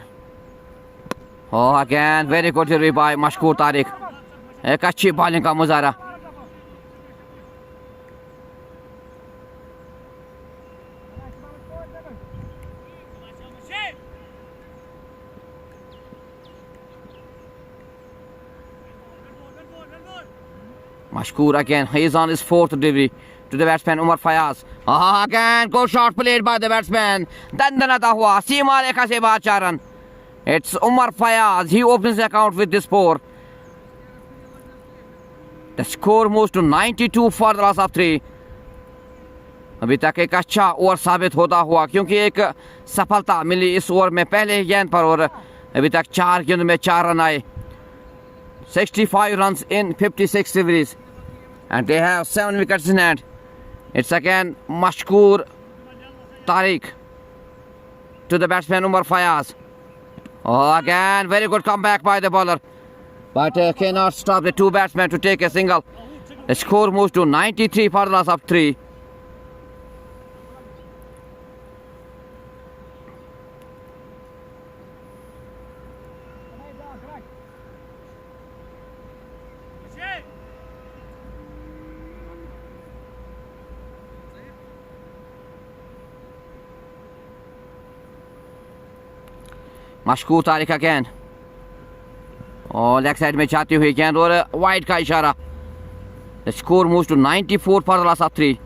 Oh, again very good delivery by Mashkoor Tariq. एक अच्छी bowling का मुजाहरा। Mashkoor again, he is on his fourth delivery to the batsman Umar Fayaz. Again, good shot played by the batsman. दंदनाता हुआ सीमा रेखा से बाहर 4 run. It's Umar Fayaz. He opens the account with this 4. The score moves to 92 for the loss of 3. अभी तक एक अच्छा over साबित होता हुआ क्योंकि एक सफलता मिली इस ओवर में पहले ही गेंद पर और अभी तक 4 गेंदों में 4 रन आए. 65 runs in 56 deliveries and they have 7 wickets in hand. It's again Mashkoor Tariq to the batsman Umar Fayaz. Oh, again very good comeback by the bowler, but cannot stop the 2 batsmen to take a single. The score moves to 93 for the loss of 3. मशकूर Tariq का गेंद और leg side में जाती हुई गेंद और wide का इशारा। The score moves to 94 for the loss of 3।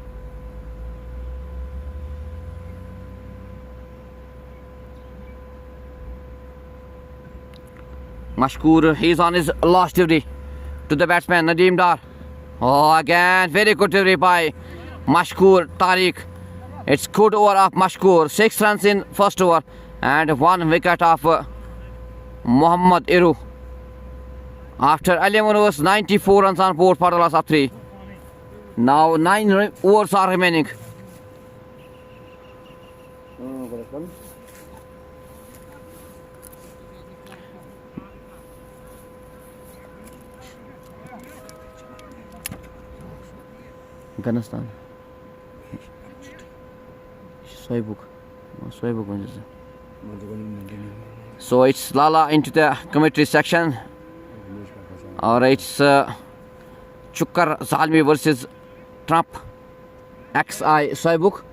Mashkoor, he's on his last delivery to the batsman Nadeem Dar. Oh, again, very good delivery by Mashkoor Tariq. It's good over of Mashkoor. 6 runs in first over and 1 wicket of Mohammad Iru. After 11 overs, 94 runs on board for the loss of 3. Now 9 overs are remaining. Afghanistan. Soybook. So it's Lala into the commentary section. Or it's Chukar Zalmi versus Trump. XI Soybook.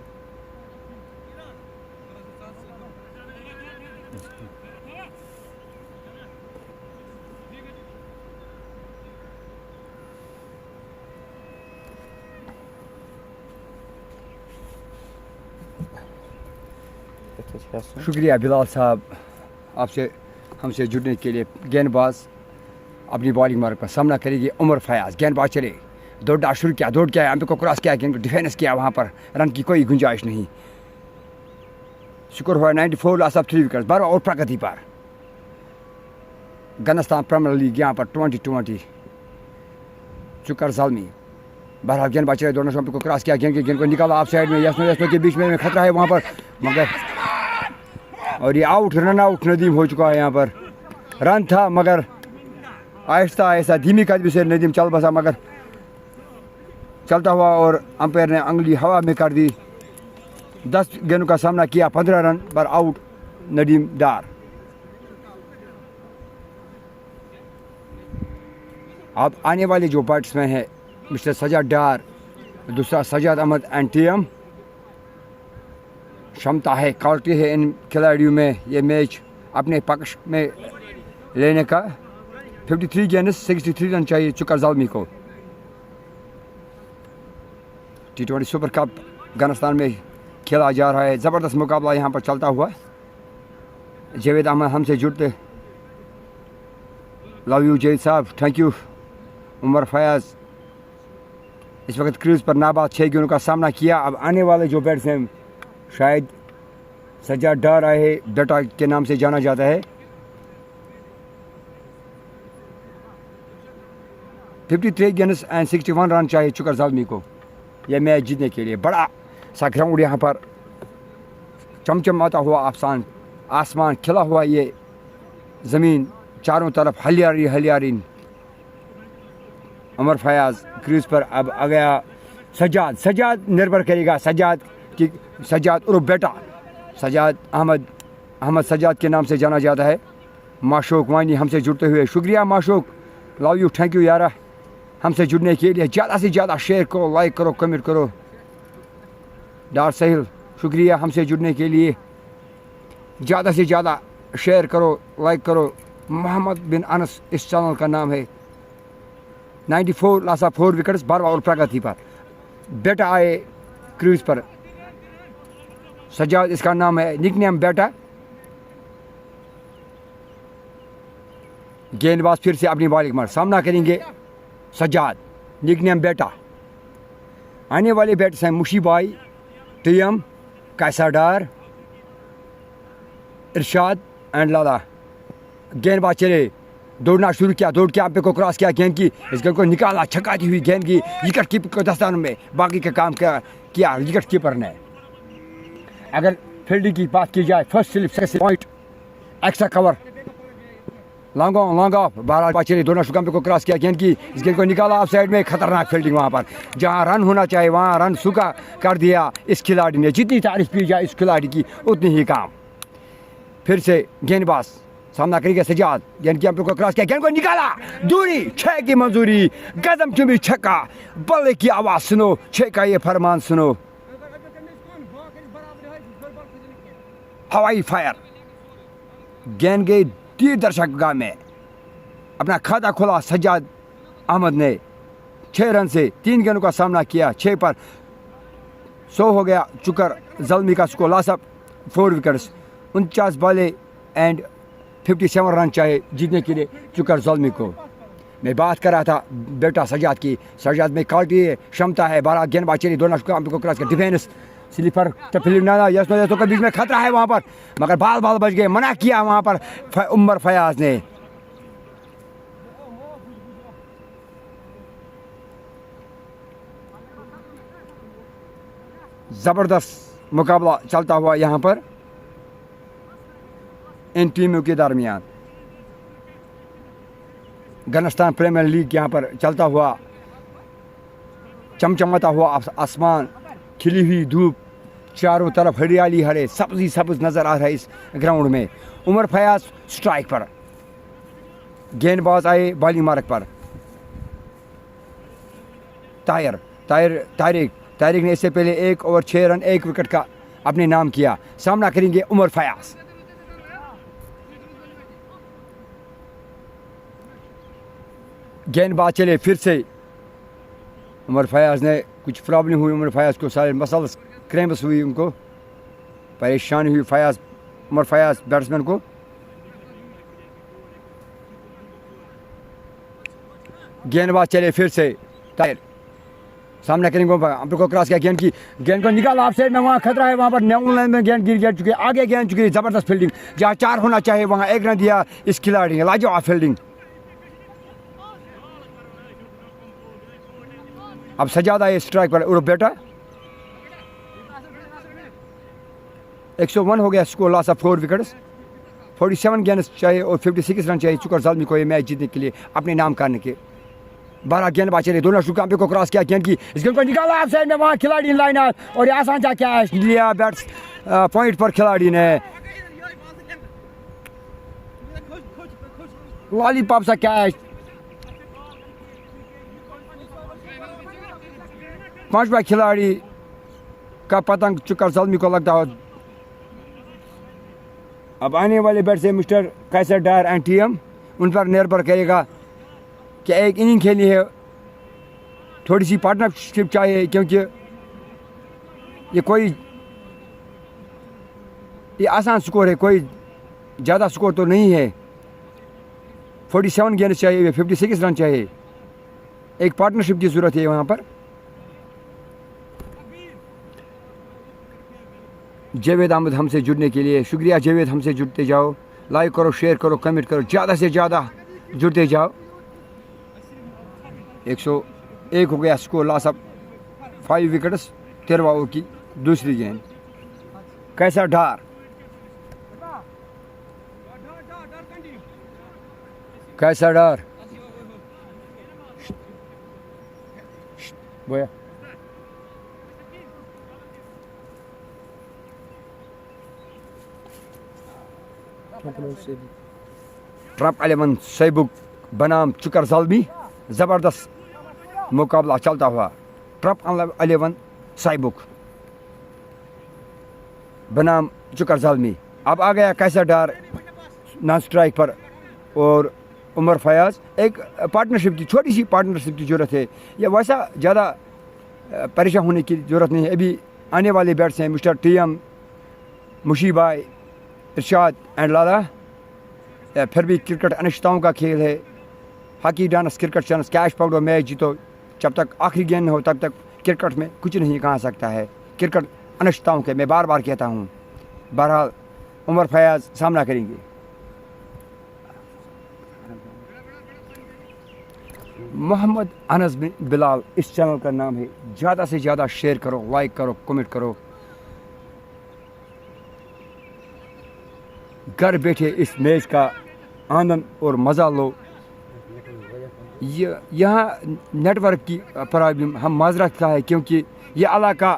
शुक्रिया बिलाल साहब आपसे हमसे जुड़ने के लिए। गेंदबाज अपनी bowling मार्ग पर सामना करेगी उमर फयाज। गेंदबाज चले, दौड़ा शुरू किया, दौड़ किया, अंप को क्रॉस किया, गेंद को डिफेंस किया, वहाँ पर रन की कोई गुंजाइश नहीं। स्कोर हुआ 94 लॉस ऑफ 3 विकेट। 12 और प्रगति पर अफगानिस्तान प्रीमियर लीग यहाँ पर 2020 चुकर जालमी। बहरहाल गेंदबाज चले, दौड़ना शुरू को क्रॉस किया, गेंद को निकाला ऑफ साइड में, यस्नो के बीच में खतरा है वहाँ पर, मगर और ये आउट, रन आउट नदीम हो चुका है। यहाँ पर रन था मगर आहिस्ता आहिस्ता धीमी कदमी से नदीम चल बसा, मगर चलता हुआ और अंपायर ने अंगुली हवा में कर दी। 10 गेंदों का सामना किया, 15 रन पर आउट नदीम डार। अब आने वाले जो बैट्समैन है मिस्टर सजाद डार, दूसरा सजाद अहमद एंड टीएम। क्षमता है, क्वालिटी है इन खिलाड़ियों में ये मैच अपने पक्ष में लेने का। 53 गेंद 63 रन चाहिए चुकर जालमी को। T20 सुपर कप अफगानिस्तान में खेला जा रहा है। ज़बरदस्त मुकाबला यहाँ पर चलता हुआ। जावेद अहमद हमसे जुड़ते, लव यू जैद साहब, थैंक यू। उमर फयाज इस वक्त क्रीज पर नाबाद 6 गेंदों का सामना किया। अब आने वाले जो बैट्समैन शायद सजाद डार आए बेटा के नाम से जाना जाता है। 53 गेंद एंड 61 रन चाहिए चुकर जालमी को यह मैच जीतने के लिए। बड़ा सा ग्राउंड यहाँ पर, चमचमाता हुआ आसमान खिला हुआ, ये ज़मीन चारों तरफ हरियाली हरियाली। उमर फयाज क्रीज पर अब आ गया। सजाद निर्भर करेगा, सजाद उर्फ बेटा सजाद अहमद सजाद के नाम से जाना जाता है। माशोक वानी हमसे जुड़ते हुए, शुक्रिया माशोक, लव यू, थैंक यू यारा हमसे जुड़ने के लिए। ज़्यादा से ज़्यादा शेयर करो, लाइक करो, कमेंट करो। डार साहिल शुक्रिया हमसे जुड़ने के लिए। ज़्यादा से ज़्यादा शेयर करो, लाइक करो। मोहम्मद बिन अनस इस चैनल का नाम है। 94 लॉस ऑफ 4 विकेट्स, 12 और प्रगति पर। बेटा आए क्रूज पर, सजाद इसका नाम है, निकनेम बेटा। गेंदबाज फिर से अपनी बॉलिंग मार सामना करेंगे सजाद, निकनेम बेटा। आने वाले बैट्स हैं मुशीबाई, टीएम, कैसाडार, इरशाद एंड लाला। गेंदबाज चले, दौड़ना शुरू किया, दौड़ के आप को क्रॉस किया, गेंद की इस गेंद को निकाला, छकाती हुई गेंद की विकेट कीपर को दस्तान में। बाकी का काम किया विकेट कीपर ने। अगर फील्डिंग की बात की जाए, first slip, second point, extra cover, long on long off. 12 चले, दोनों शुकम को क्रॉस किया, गेंद की इस गेंद को निकाला ऑफ साइड में। खतरनाक फील्डिंग वहाँ पर, जहाँ रन होना चाहिए वहाँ रन सूखा कर दिया इस खिलाड़ी ने। जितनी तारीफ की जाए इस खिलाड़ी की उतनी ही काम। फिर से गेंदबाज सामना करेगा सजाद, गेंद की अंपायर को क्रॉस किया, गेंद को निकाला दूरी, 6 की मंजूरी, कदम चुमी छक्का। बल्ले की आवाज़ सुनो, 6 का ये फरमान सुनो। हवाई फायर, गेंद गई तीर दर्शकगाह में। अपना खाता खोला सज्जाद अहमद ने 6 रन से 3 गेंदों का सामना किया। 6 पर 100 हो गया चुकर ज़ल्मी का स्कोर। Loss of 4 wickets. 49 बॉले एंड 57 रन चाहिए जीतने के लिए चुकर ज़ल्मी को। मैं बात कर रहा था बेटा सज्जाद की। सज्जाद में क्वालिटी है, क्षमता है। 12 गेंदबाज चली, 2 नाशुका को क्रॉस कर डिफेंस स्लीपर यस तो के बीच में खतरा है वहाँ पर, मगर बाल बच गए। मना किया वहाँ पर उमर फयाज ने। ज़बरदस्त मुकाबला चलता हुआ यहाँ पर इन टीमों के दरमियान। गनस्तान प्रीमियर लीग यहाँ पर चलता हुआ, चमचमाता हुआ आसमान, खिली हुई धूप, चारों तरफ हरियाली, हरे सब्ज़ सब्ज़ नज़र आ रहा है इस ग्राउंड में। उमर फयाज स्ट्राइक पर, गेंदबाज आए बॉलिंग मार्क पर। तारिक ने इससे पहले 1 ओवर 6 रन 1 विकेट का अपने नाम किया। सामना करेंगे उमर फयाज। गेंदबाज चले फिर से। उमर फयाज ने कुछ प्रॉब्लम हुई, उमर फयाज को सारे मसल्स क्रैम्प्स हुई, उनको परेशानी हुई उमर फयाज बैट्समैन को। गेंदबाज चले फिर से। टायर सामना करेंगे को क्रॉस किया, गेंद को निकाला ऑफ साइड में। वहाँ खतरा है, वहाँ पर न्यूजीलैंड में गेंद गिर चुकी है। आगे गेंद चुकी है, ज़बरदस्त फील्डिंग। जहाँ 4 होना चाहिए वहाँ 1 रन दिया इस खिलाड़ी ने। लाजवाब फील्डिंग। अब सज्जाद आए स्ट्राइक पर। और बेटा 101 हो गया स्कोर। Loss of 4 wickets. 47 गेंद चाहिए और 56 रन चाहिए चुकर ज़ल्मी को ये मैच जीतने के लिए, अपने नाम करने के। 12 गेंदबाज चले, 2 नाशुका को क्रॉस किया, गेंद की इस गेंद को निकाला ऑफ साइड में। वहाँ खिलाड़ी लाइन आउट और आसान जा कैच लिया बैट्स पॉइंट पर खिलाड़ी ने। लॉलीपॉप सा कैच। 5वां खिलाड़ी का पतंग चुकर ज़ल्मी को लगता हो। अब आने वाले बैट से mister Qaiser Dar and TM उन पर निर्भर करेगा कि एक इनिंग खेलनी है। थोड़ी सी पार्टनरशिप चाहिए, क्योंकि ये आसान स्कोर है, कोई ज़्यादा स्कोर तो नहीं है। 47 गेंद चाहिए, 56 रन चाहिए। एक पार्टनरशिप की ज़रूरत है वहाँ पर। जावेद अहमद हमसे जुड़ने के लिए शुक्रिया। जावेद हमसे जुड़ते जाओ, लाइक करो, शेयर करो, कमेंट करो, ज़्यादा से ज़्यादा जुड़ते जाओ। 101 हो गया स्कोर। Loss of 5 wickets. 13वां ओवर की दूसरी गेंद। कैसा डार, कैसा डार बोया। ट्रप 11 सैबुक बनाम चुकर ज़ल्मी। ज़बरदस्त मुकाबला चलता हुआ। ट्रप 11 सैबुक बनाम चुकर ज़ल्मी। अब आ गया कैसा डार नॉन स्ट्राइक पर और उमर फयाज। एक पार्टनरशिप की, छोटी सी पार्टनरशिप की ज़रूरत है। या वैसा ज़्यादा परेशान होने की ज़रूरत नहीं है। अभी आने वाले बैट्स हैं मिस्टर टीएम, मुशीबाई, इरशाद एंड लाला। फिर भी क्रिकेट अनिश्चितताओं का खेल है। Hockey dance cricket chance, cash पकड़ो मैच जीतो। जब तक आखिरी गेंद न हो तब तक क्रिकेट में कुछ नहीं कहा सकता है। क्रिकेट अनिश्चितताओं के, मैं बार बार कहता हूँ। बहरहाल उमर फयाज सामना करेंगे। मोहम्मद अनस बिन बिलाल इस चैनल का नाम है। ज़्यादा से ज़्यादा शेयर करो, लाइक करो, कमेंट करो। घर बैठे इस मैच का आनंद और मज़ा लो। यहाँ नेटवर्क की प्रॉब्लम हम माजरत का है, क्योंकि यह इलाका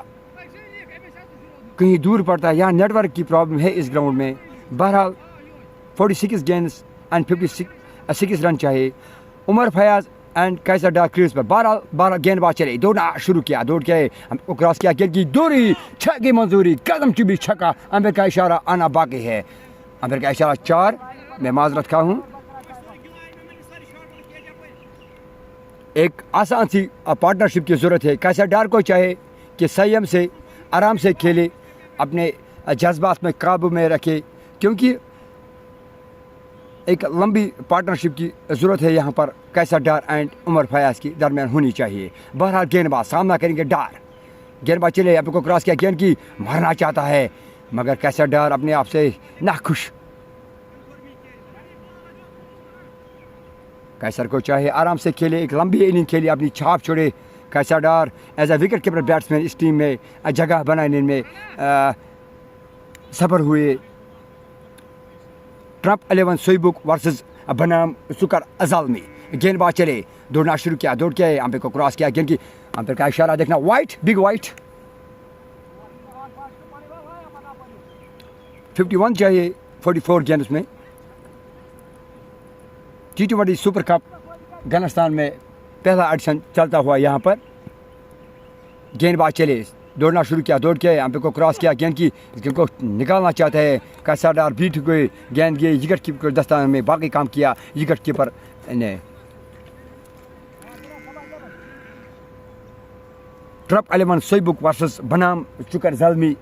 कहीं दूर पड़ता है। यहाँ नेटवर्क की प्रॉब्लम है इस ग्राउंड में। बहरहाल 46 गेंद्स एंड 56 रन चाहिए। उमर फयाज एंड कैसर डार क्रीज पर। 12 गेंदबाज चले, दौड़ना शुरू किया, दौड़ के हमको क्रॉस किया, गेंद की दूरी, 6 की मंजूरी, कदम चुभी छक्का। अंबेर का इशारा आना बाकी है। अंपेयर का इशारा 4। मैं माजरत खा हूँ। एक आसान सी पार्टनरशिप की ज़रूरत है। कैसा डार को चाहे कि संयम से आराम से खेले, अपने जज्बात में काबू में रखे, क्योंकि एक लंबी पार्टनरशिप की ज़रूरत है यहाँ पर। कैसा डार एंड उमर फयाज की दरमियान होनी चाहिए। बहरहाल गेंदबाज सामना करेंगे डार। गेंदबाज चले, अब को क्रॉस किया, गेंद की मारना चाहता है, मगर कैसा डार अपने आप से नाखुश। कैसर को चाहे आराम से खेले, एक लंबी इनिंग खेले, अपनी छाप छोड़े। कैसा Dar as a wicketkeeper batsman इस टीम में जगह बनाने में सफर हुए। ट्रम्प 11 सोईबुक वर्सेस बनाम सुकर अजालमी। गेंदबाज चले, दौड़ना शुरू किया, दौड़ के अंपायर को क्रॉस किया, गेंद की अंपायर का इशारा देखना, वाइट, बिग वाइट। 51 चाहिए, 44 गेंद उसमें। T20 सुपर कप अफगानिस्तान में पहला एडिशन चलता हुआ यहाँ पर। गेंदबाज चले, दौड़ना शुरू किया, दौड़ के अंपायर को क्रॉस किया, गेंद को निकालना चाहते हैं। कैसा डार बीट हुए, गेंद गई विकेट कीपर दस्तान में, बाकी काम किया विकेट कीपर ने। ट्रम्प 11 सोईबुक वर्सेस बनाम सुकर अजालमी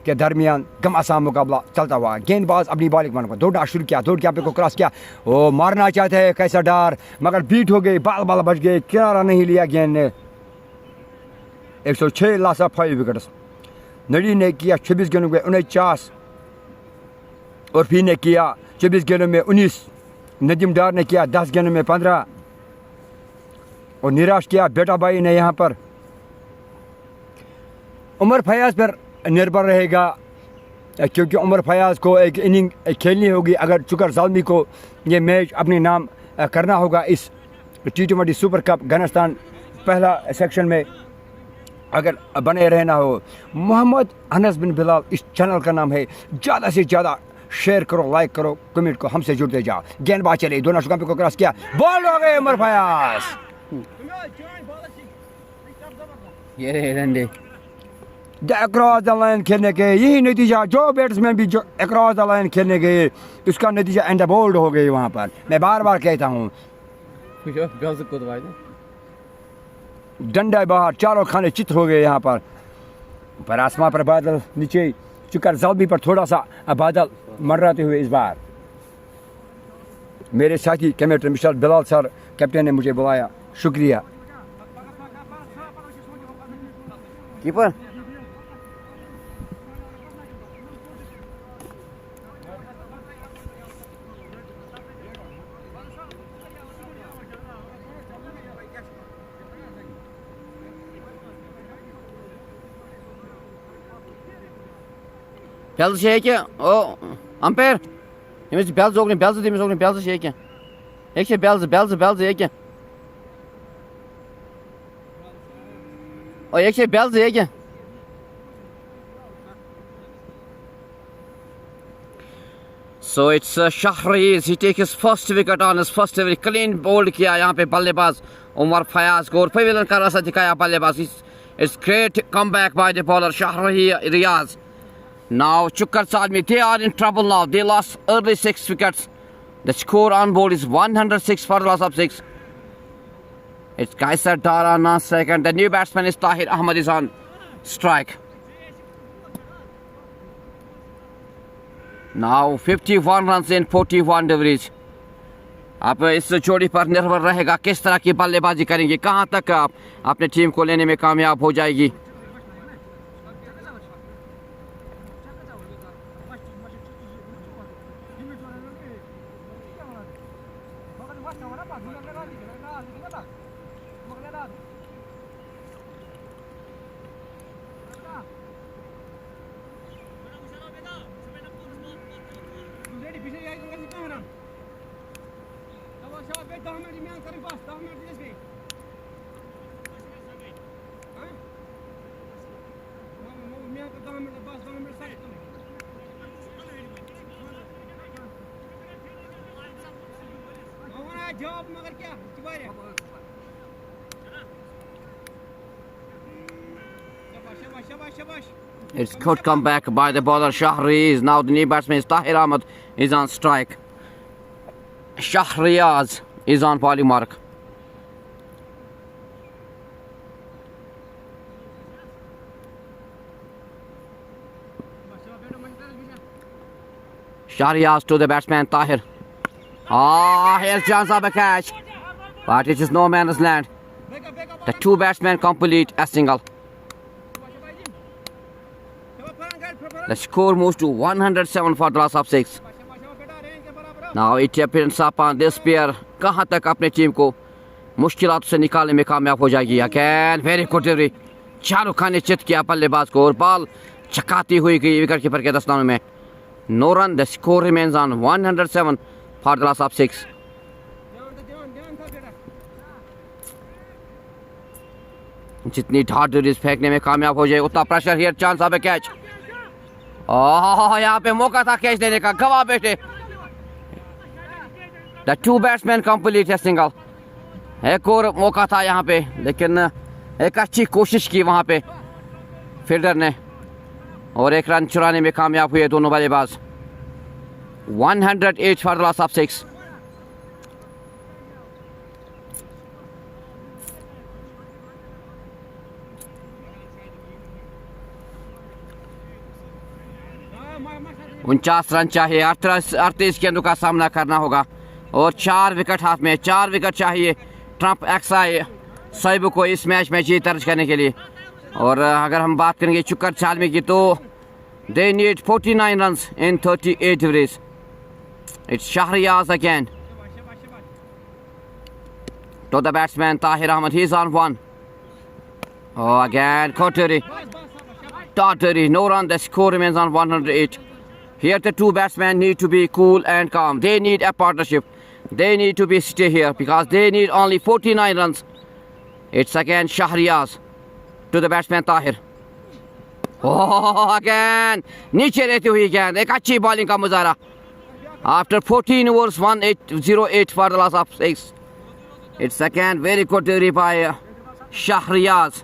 के दरमियान घमासान मुकाबला चलता हुआ। गेंदबाज अपनी बॉलिंग मन को दौड़ना शुरू किया, दौड़ के अंपायर को क्रॉस किया, वो मारना चाहते हैं कैसा डार, मगर बीट हो गई, बाल बच गए, किनारा नहीं लिया गेंद ने। 106 लॉस ऑफ 5 विकेट्स। नडी ने किया 26 गेंदों में 49 और फी ने किया 24 गेंदों में 19। नदीम डार ने किया 10 गेंदों में 15 और निराश किया बेटा भाई ने यहाँ पर। उमर फयाज पर निर्भर रहेगा, क्योंकि उमर फयाज को एक इनिंग खेलनी होगी अगर सुकर अजालमी को ये मैच अपने नाम करना होगा इस T20 सुपर कप अफगानिस्तान पहला सेक्शन में अगर बने रहना हो। मोहम्मद अनस बिन बिलाल इस चैनल का नाम है। ज़्यादा से ज़्यादा शेयर करो, लाइक करो, कमेंट को हमसे जुड़ते जाओ। गेंदबाज चले, दोनों शुगर को क्रॉस किया, बॉल हो गए उमर फयाज। ये रहे डंडे अक्रॉस द लाइन खेलने के यही नतीजा, जो बैट्समैन भी जो अक्रॉस द लाइन खेलने गए उसका नतीजा एंड बोल्ड हो गई वहाँ पर। मैं बार बार कहता हूँ, डंडा बाहर, चारों खाने चित हो गए यहाँ पर आसमान पर बादल, नीचे सुकर अजालमी पर थोड़ा सा बादल मंडराते हुए। इस बार मेरे साथी commenter mister Bilal sir captain ने मुझे बुलाया, शुक्रिया। Keeper Bells shaken. Oh, umpire. Je moet bells ook niet, bells die ook niet, bells shaken. Ik zeg bells shaken. Oh, ik zeg bells shaken. So it's Shahriz. He takes his first wicket on his first very clean bowled किया यहाँ पे बल्लेबाज उमर फयाज को और pavilion का रास्ता दिखाया बल्लेबाज. It's great comeback by the bowler Shahriz. Now Suker Azaelmi, they are in trouble now. They lost early 6 wickets. The score on board is 106 for the loss of 6. It's Kaisar Dar on second. The new batsman is Tahir Ahmed is on strike. Now 51 runs in 41 deliveries. अब इस जोड़ी पर निर्भर रहेगा किस तरह की बल्लेबाजी करेंगे, कहां तक आप अपने टीम को लेने में कामयाब हो जाएगी. जवाब मगर क्या शाबाश शाबाश शाबाश शाबाश It's good comeback by the bowler Shahriaz. Now the new batsman is Tahir Ahmed is on strike. Shahriaz is on bowling mark. Shahriaz to the batsman Tahir. Here's chance of a catch, but it is no man's land. The two batsmen complete a single. The score moves to 107 for the loss of 6. Now it depends upon this pair कहाँ तक अपने team को मुश्किलात से निकालने में कामयाब हो जाएगी. Again very good delivery. Shahrukh Khan ने चित किया बल्लेबाज को और बॉल चकाती हुई गई विकेट कीपर के दस्तानों में. No run. The score remains on 107 for the loss of 6. जितनी ढाट डिलीज फेंकने में कामयाब हो जाए उतना pressure. Here chance of A catch. यहाँ पे मौका था कैच देने का, गवा बेटे. द टू बैट्समैन कंप्लीट है सिंगल. एक और मौका था यहाँ पे, लेकिन एक अच्छी कोशिश की वहाँ पे फील्डर ने और एक रन चुराने में कामयाब हुए दोनों बल्लेबाज. 108 फॉर द लॉस ऑफ 6. उनचास रन चाहिए. 38 गेंदों का सामना करना होगा और 4 विकेट हाथ में. 4 विकेट चाहिए ट्रम्प एक्साई साहिब को इस मैच में जीत दर्ज करने के लिए. और अगर हम बात करेंगे चुकर चालमी की तो they need 49 runs in 38 deliveries. It's Shahriaz again to the batsman Tahir Ahmed. He's on one. Again Tottery. No run. The score remains on 108. Here the two batsmen need to be cool and calm. They need a partnership. They need to be stay here because they need only 49 runs. It's again Shahriaz to the batsman Tahir. Again नीचे रहती हुई गेंद. एक अच्छी bowling का मुजाहरा. After 14 overs, 108 for the loss of 6. It's again very good delivery by Shahriaz.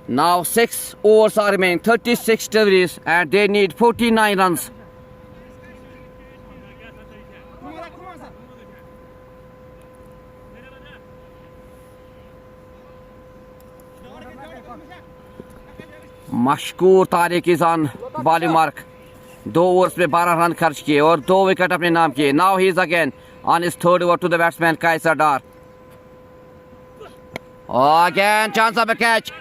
Now 6 overs are remaining, 36 deliveries, and they need 49 runs. Mashkoor Tariq is on bowling mark. 2 overs में 12 run खर्च किए और 2 wicket अपने नाम किए. Now he is again on his third over to the batsman Qaisar Dar. Again chance of a catch.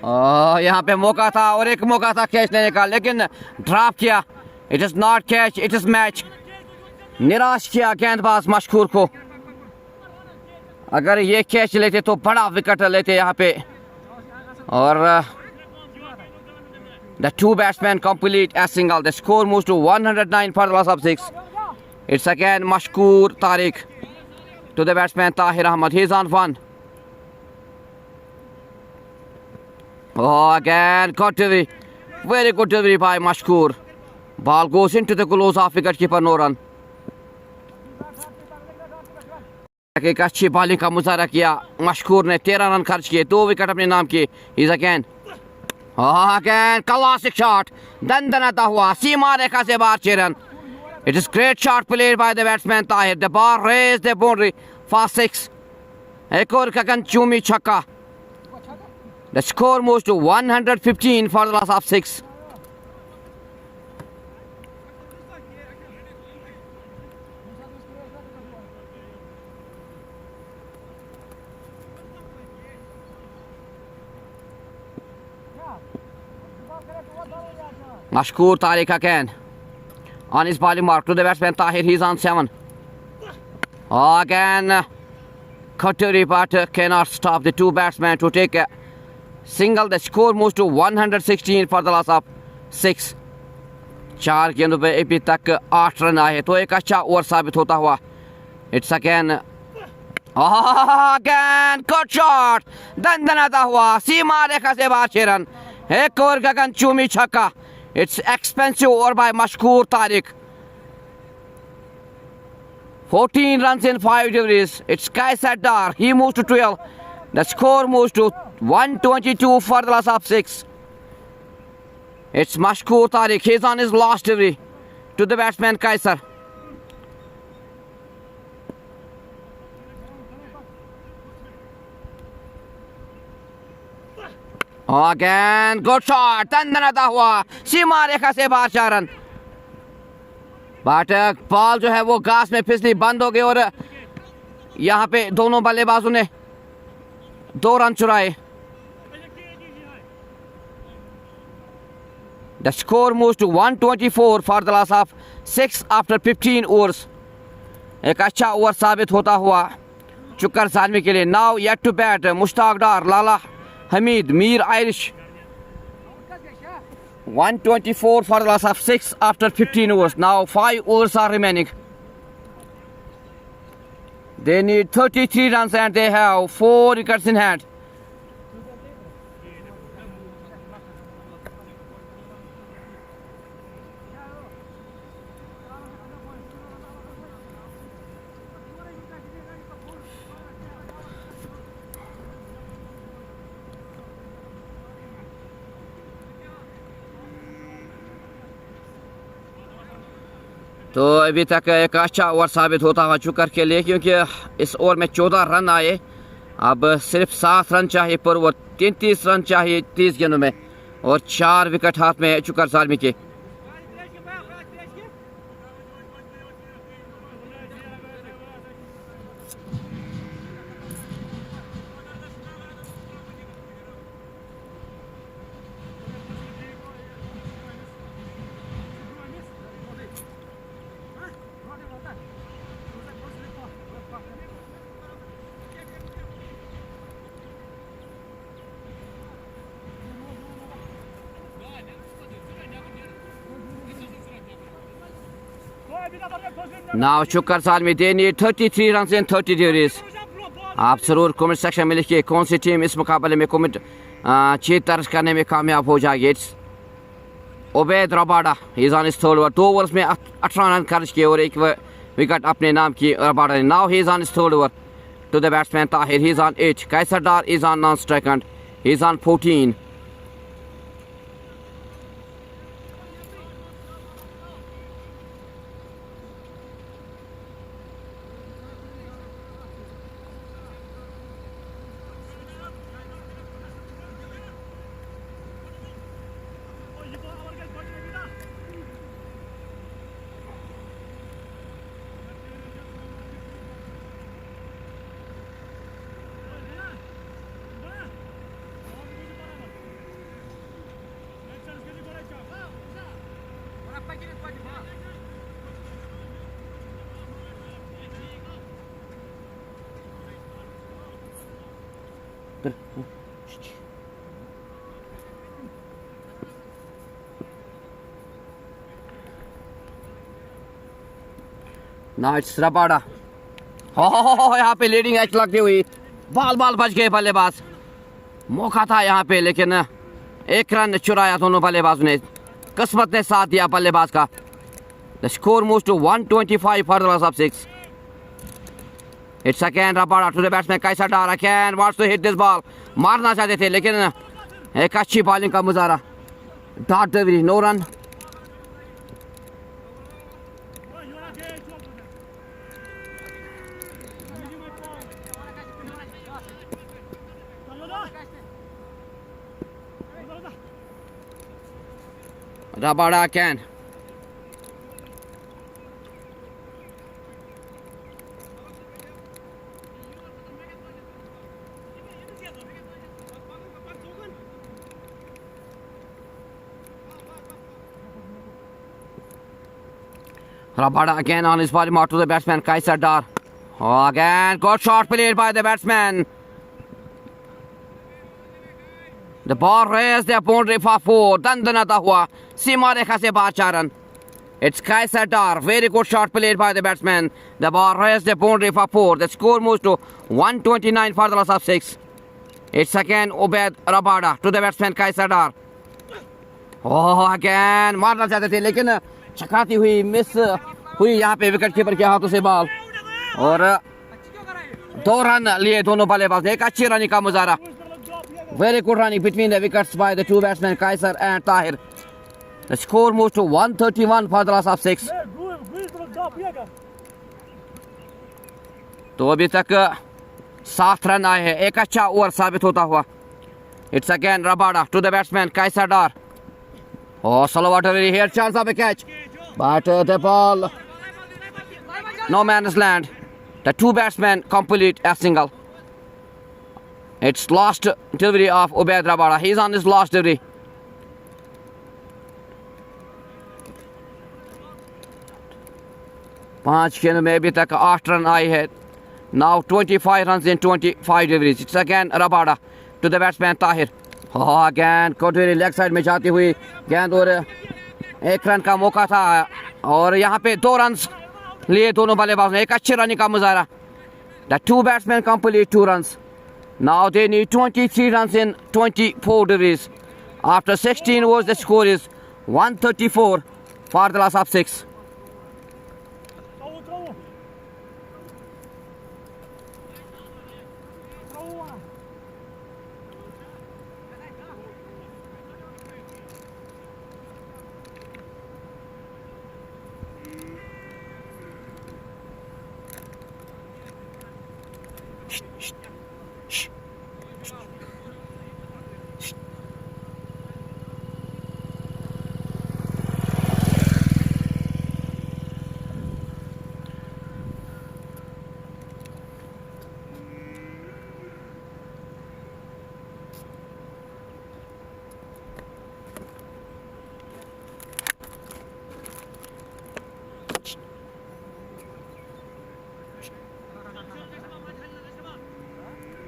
यहाँ पे मौका था और एक मौका था कैच लेने का, लेकिन ड्रॉप किया. It is not catch, it is match. निराश किया गेंदबाज मशकूर को. अगर ये कैच लेते तो बड़ा विकेट लेते यहाँ पे. और the two batsmen complete a single. The score moves to 109 for the loss of 6. It's again Mashkoor Tariq to the batsman Tahir Ahmed. He's on one. Again good delivery. Very good delivery by Mashkoor. Ball goes into the gloves of wicketkeeper. No run. एक अच्छी bowling का मुजाहरा किया मशकूर ने. 13 run खर्च किए, 2 wicket अपने नाम किए. He's again classic shot. दंदनाता हुआ सीमा रेखा से बाहर 6 run. It is great shot played by the batsman Tahir. The ball raised the boundary for 6. एक और गगन चूमी छक्का. The score moves to 115 for the loss of 6. Mashkoor Tariq again on his bowling mark to the batsman Tahir. He's on 7. Again Khaturi, but cannot stop the two batsmen to take a single. The score moves to 116 for the loss of 6. 4 गेंदों पे अभी तक 8 run आए तो एक अच्छा over साबित होता हुआ. It's again good shot. दंदनाता हुआ सीमा रेखा से बाहर 6 रन. एक और गगन चूमी छक्का. It's expensive over by Mashkoor Tariq. 14 runs in 5 deliveries. It's Qaisar Dar. He moves to 12. The score moves to 122 for the loss of 6. It's Mashkoor Tariq. He's on his last delivery to the batsman Kaisar. Again, good shot. तंदनता हुआ सीमा रेखा से बाहर 4 run. But ball जो है वो घास में फिसली बंद हो गई और यहाँ पे दोनों बल्लेबाजों ने 2 रन चुराए. The score moves to 124 for the loss of 6 after 15 overs. एक अच्छा ओवर साबित होता हुआ चुकर सालमी के लिए. Now yet to bat Mushtaq Dar, Lala Hamid, Mir Irish. 124 for the loss of 6 after 15 overs. Now 5 overs are remaining. They need 33 runs and they have 4 wickets in hand. तो अभी तक एक अच्छा ओवर साबित होता हुआ चुकर के लिए, क्योंकि इस ओवर में 14 रन आए. अब सिर्फ 7 रन चाहिए पर ओवर. 33 रन चाहिए 30 गेंदों में और 4 विकेट हाथ में है चुकर सालमी के. Now चुकर Salmi, they need 33 runs in 30 deliveries. आप जरूर कमेंट सेक्शन में लिखिए कौन सी टीम इस मुकाबले में कमेंट अच्छी दर्ज करने में कामयाब हो जाएगी. It's Ubaid Rabada, he is on his third over. 2 overs में 18 रन खर्च किए और 1 विकेट अपने नाम की रबाडा ने. Now he is on his third over to the batsman Tahir. He is on 8. Qaiser Dar is on non strike and he is on 14. Knights Rabada. हो यहाँ पे लीडिंग एज लगती हुई बाल बच गए बल्लेबाज. मौका था यहाँ पे लेकिन 1 रन चुराया दोनों बल्लेबाजों ने. किस्मत ने साथ दिया बल्लेबाज का. The score moves to 125 for the loss of 6. It's again Rabada to the batsman Qaiser Dar. Again wants to hit this ball. मारना चाहते थे लेकिन एक अच्छी बॉलिंग का मुजाहरा. Dot delivery, no run. Rabada again. Rabada again on his body mark to the batsman Kaisar Dar. Oh, again, good shot played by the batsman. The ball raised the boundary for 4. Dandanata hua. Seema rekha se bahar 4 run. It's Kaisar Dar. Very good shot played by the batsman. The ball raised the boundary for 4. The score moves to 129 for the loss of 6. It's again Ubaid Rabada to the batsman Kaisar Dar. Oh, again. मारना चाहते थे लेकिन चकाती हुई miss हुई यहाँ पे wicket keeper के हाथों से बॉल. और 2 रन लिए दोनों बल्लेबाज. एक अच्छी रन का मुजाहरा. Very good running between the wickets by the two batsmen, Kaiser and Tahir. The score moves to 131 for the loss of 6. तो अभी तक 7 रन आए हैं, एक अच्छा ओवर साबित होता हुआ. It's again Rabada to the batsman, Kaiser Dar. Oh, Salawat already here, chance of a catch. But the ball, no man's land. The two batsmen complete a single. It's last delivery of Ubaid Rabada. He's on his last delivery. पांच गेंदों में अभी तक 8 run आए हैं. Now 25 runs in 25 deliveries. It's again Rabada to the batsman Tahir. Oh, again कोटवेरी leg side में जाती हुई गेंद और 1 रन का मौका था और यहाँ पे 2 रन लिए दोनों बल्लेबाजों ने. एक अच्छे रनिंग का मुजाहरा. The two batsmen complete 2 runs. Now they need 23 runs in 24 deliveries. After 16 overs, the score is 134 for the loss of 6.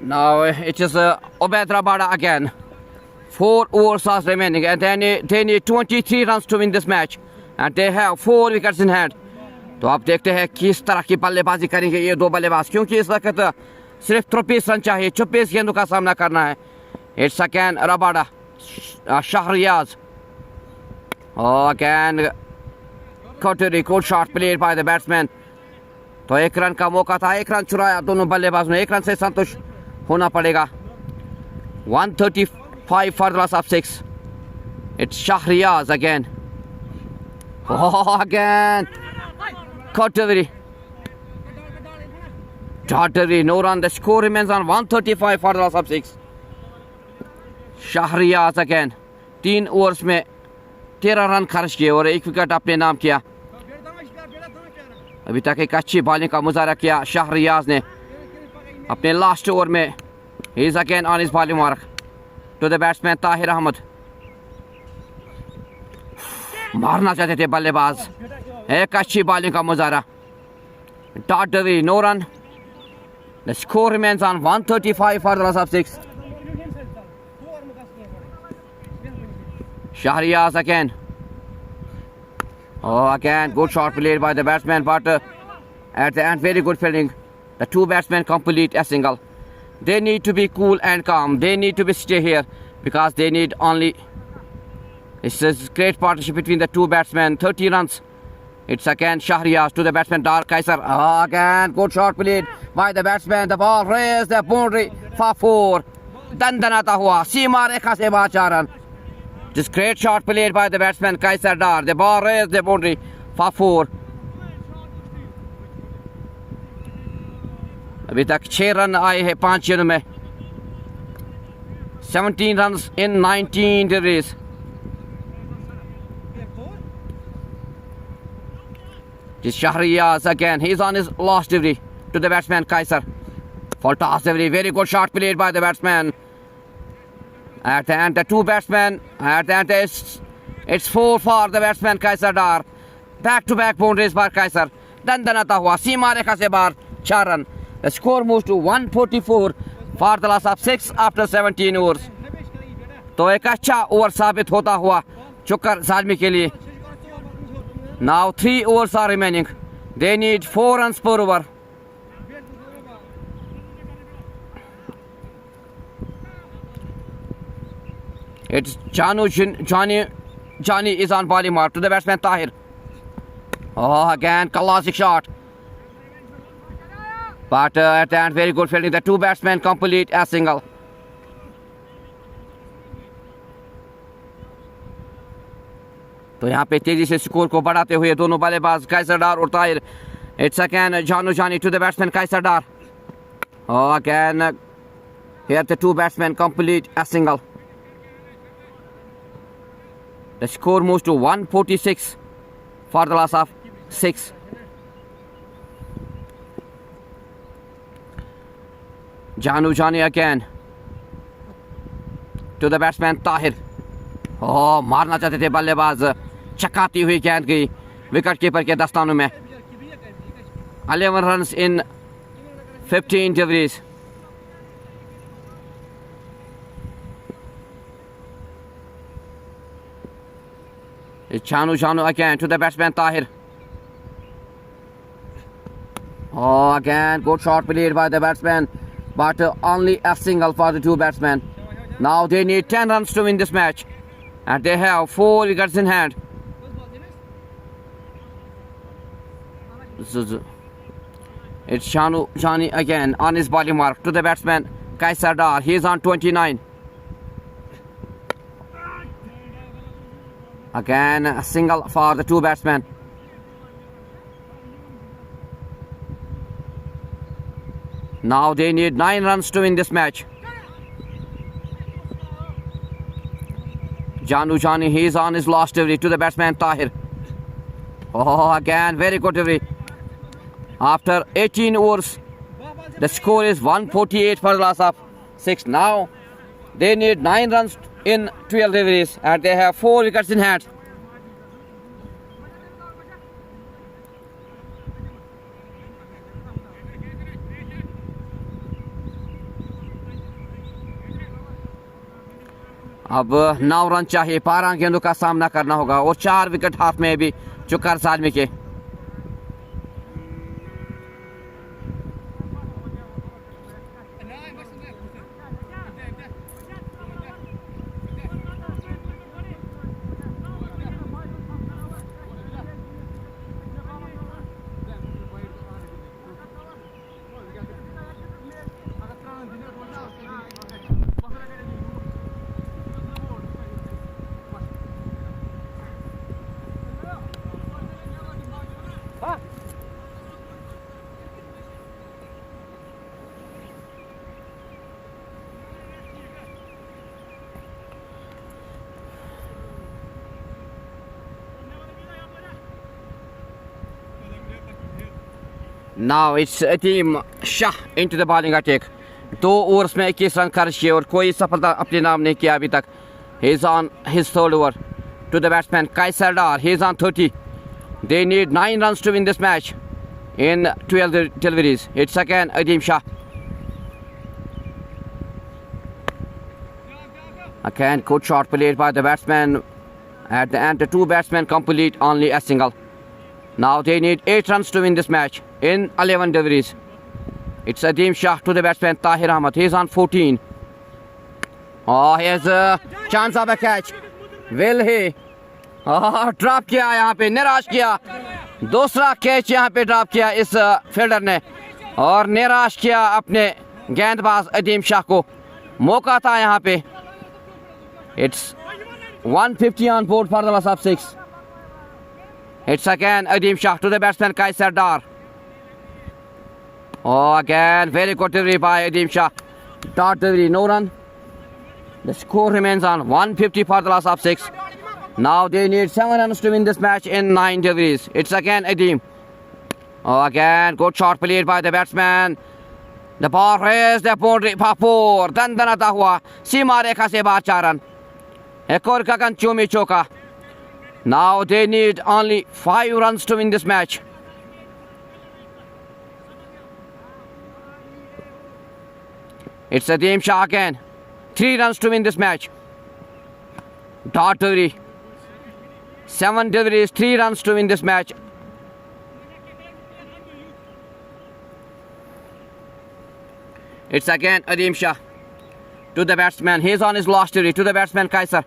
Now it is Ubaid Rabada again. 4 overs are remaining and they need 23 runs to win this match. And they have 4 wickets in hand. तो आप देखते हैं किस तरह की बल्लेबाजी करेंगे ये दो बल्लेबाज, क्योंकि इस वक्त सिर्फ 23 रन चाहिए, 24 गेंदों का सामना करना है. It's again Rabada, Shahriaz. Oh, again Kothari, good shot played by the batsman. तो 1 रन का मौका था, 1 रन चुराया दोनों बल्लेबाजों ने. 1 रन से संतुष्ट होना पड़ेगा. 135 for the loss of 6. It's Shahriaz again. Oh, again Kothari. Kothari, no run. The score remains on 135 for the loss of 6. Shahriaz again. 3 overs में 13 रन खर्च किए और 1 विकेट अपने नाम किया. अभी तक एक अच्छी बॉलिंग का मुजाहरा किया शाहरियाज ने अपने लास्ट ओवर में. He is again on his bowling mark to the batsman Tahir Ahmed. मारना चाहते थे बल्लेबाज, एक अच्छी बॉलिंग का मुजाहरा. Kothari, no run. The score remains on 135 for the loss of 6. Shahriaz again. Oh, again good shot played by the batsman, but at the end very good fielding. The two batsmen complete a single. They need to be cool and calm. They need to be stay here because they need only. It's a great partnership between the two batsmen. 30 runs. It's again Shahriaz to the batsman Dar Kaiser. Oh, again good shot played by the batsman. The ball raised the boundary for 4. दंदनाता हुआ सीमा रेखा से बाहर 4 run. This great shot played by the batsman Kaiser Dar. The ball raised the boundary for 4. अभी तक 6 run आए हैं 5 गेंदों में. 17 runs in 19 deliveries. This Shahriaz again. He's on his last delivery to the batsman Kaiser. For toss delivery. Very good shot played by the batsman. At the end, the two batsmen. At the end, it's 4 for the batsman Kaiser Dar. Back-to-back boundaries for Kaiser. दंदनाता हुआ सीमा रेखा से बाहर 4 run. The score moves to 144 for the loss of 6 after 17 overs. तो एक अच्छा over साबित होता हुआ चुकर ज़ालमी के लिए. Now 3 overs are remaining. They need 4 runs per over. It's Johnny is on bowling mark to the batsman Tahir. Oh, again classic shot. But at the end very good fielding. The two batsmen complete a single. तो यहाँ पे तेजी से score को बढ़ाते हुए दोनों बल्लेबाज काइसर डार और Tahir. It's again Janu Jani to the batsman Kaisar Dar. Oh, again here the two batsmen complete a single. The score moves to 146 for the loss of 6. Janu Jani again to the batsman Tahir. Oh, मारना चाहते थे बल्लेबाज, चकाती हुई गेंद गई wicket keeper के दस्तानों में. 11 runs in 15 deliveries. It's Janu again to the batsman Tahir. Oh, again good shot played by the batsman, but only a single for the two batsmen. Now they need 10 runs to win this match, and they have 4 wickets in hand. It's Janu Jani again on his bowling mark to the batsman Kaisar Dar. He is on 29. Again a single for the two batsmen. Now they need 9 runs to win this match. Janu Jani, he is on his last delivery to the batsman Tahir. Oh, again very good delivery. After 18 overs, the score is 148 for the loss of 6. Now they need 9 runs in 12 deliveries, and they have 4 wickets in hand. अब 9 run चाहिए, 12 गेंदों का सामना करना होगा और 4 wicket हाथ में भी चुकर आदमी के. Now it's Ateem Shah into the bowling attack. 2 overs में 21 रन खर्च किए और कोई सफलता अपने नाम नहीं किया अभी तक. He is on his 3rd over to the batsman Kaisar Dar. He is on 30. They need 9 runs to win this match in 12 deliveries. It's again Ateem Shah. Again good shot played by the batsman. At the end the two batsmen complete only a single. Now they need 8 runs to win this match in 11 deliveries. It's Ateem Shah to the batsman Tahir Ahmed. He's on 14. Oh, here's a chance of a catch. Will he? Oh, drop किया यहाँ पे, निराश किया. दूसरा catch यहाँ पे drop किया इस फील्डर ने और निराश किया अपने गेंदबाज अदीम शाह को. मौका था यहाँ पे. It's 150 on board for the loss of 6. It's again Ateem Shah to the batsman Kaisar Dar. Oh, again very good delivery by Ateem Shah. Dot delivery, no run. The score remains on 150 for the loss of 6. Now they need 7 runs to win this match in 9 deliveries. It's again Ateem. Oh, again good shot played by the batsman. The ball raised the boundary for दंदनाता हुआ सीमा रेखा से बाहर 4 run. एक और गगन चूमी चौका. Now they need only 5 runs to win this match. It's Ateem Shah again. 3 runs to win this match. Dot delivery. 7 deliveries, 3 runs to win this match. It's again Ateem Shah to the batsman. He's on his last delivery to the batsman Kaisar.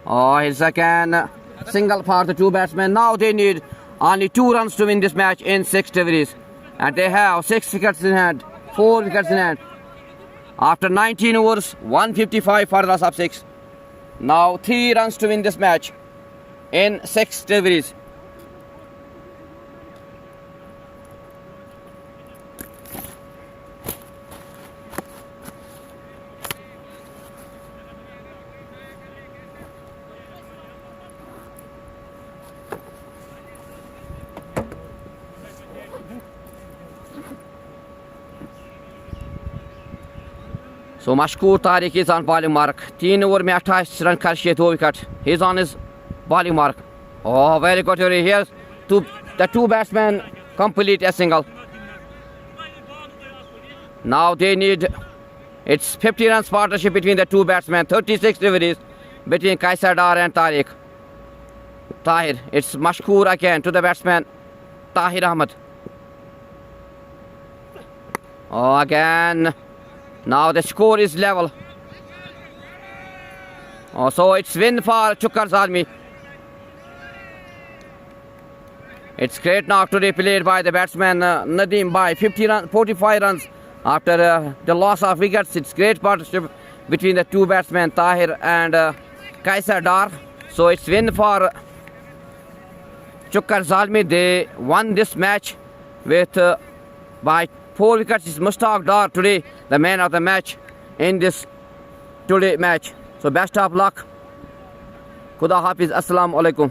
Oh, it's again single for the two batsmen. Now they need only 2 runs to win this match in 6 deliveries. And they have 6 wickets in hand, 4 wickets in hand. After 19 overs, 155 for the loss of 6. Now 3 runs to win this match. in 6 deliveries. So Mashkoor Tariq is on bowling mark. 3 over में 28 run खर्चे 2 wicket. He's on his bowling mark. Oh, very good here. The two batsmen complete a single. Now they need, it's 50 runs partnership between the two batsmen. 36 deliveries between Kaisar Dar and Tariq. Tahir, it's Mashkoor again to the batsman Tahir Ahmed. Oh, again. Now the score is level. Oh, so it's win for Chokkar Zalmi. It's great knock today played by the batsman Nadeem by 45 runs after the loss of wickets. It's great partnership between the two batsmen Tahir and Kaisar Dar. So it's win for Chokkar Zalmi. They won this match with by 4 wickets. Is Mushtaq Dar today the man of the match in this today match. So best of luck. Khuda Hafiz. Assalamu alaikum.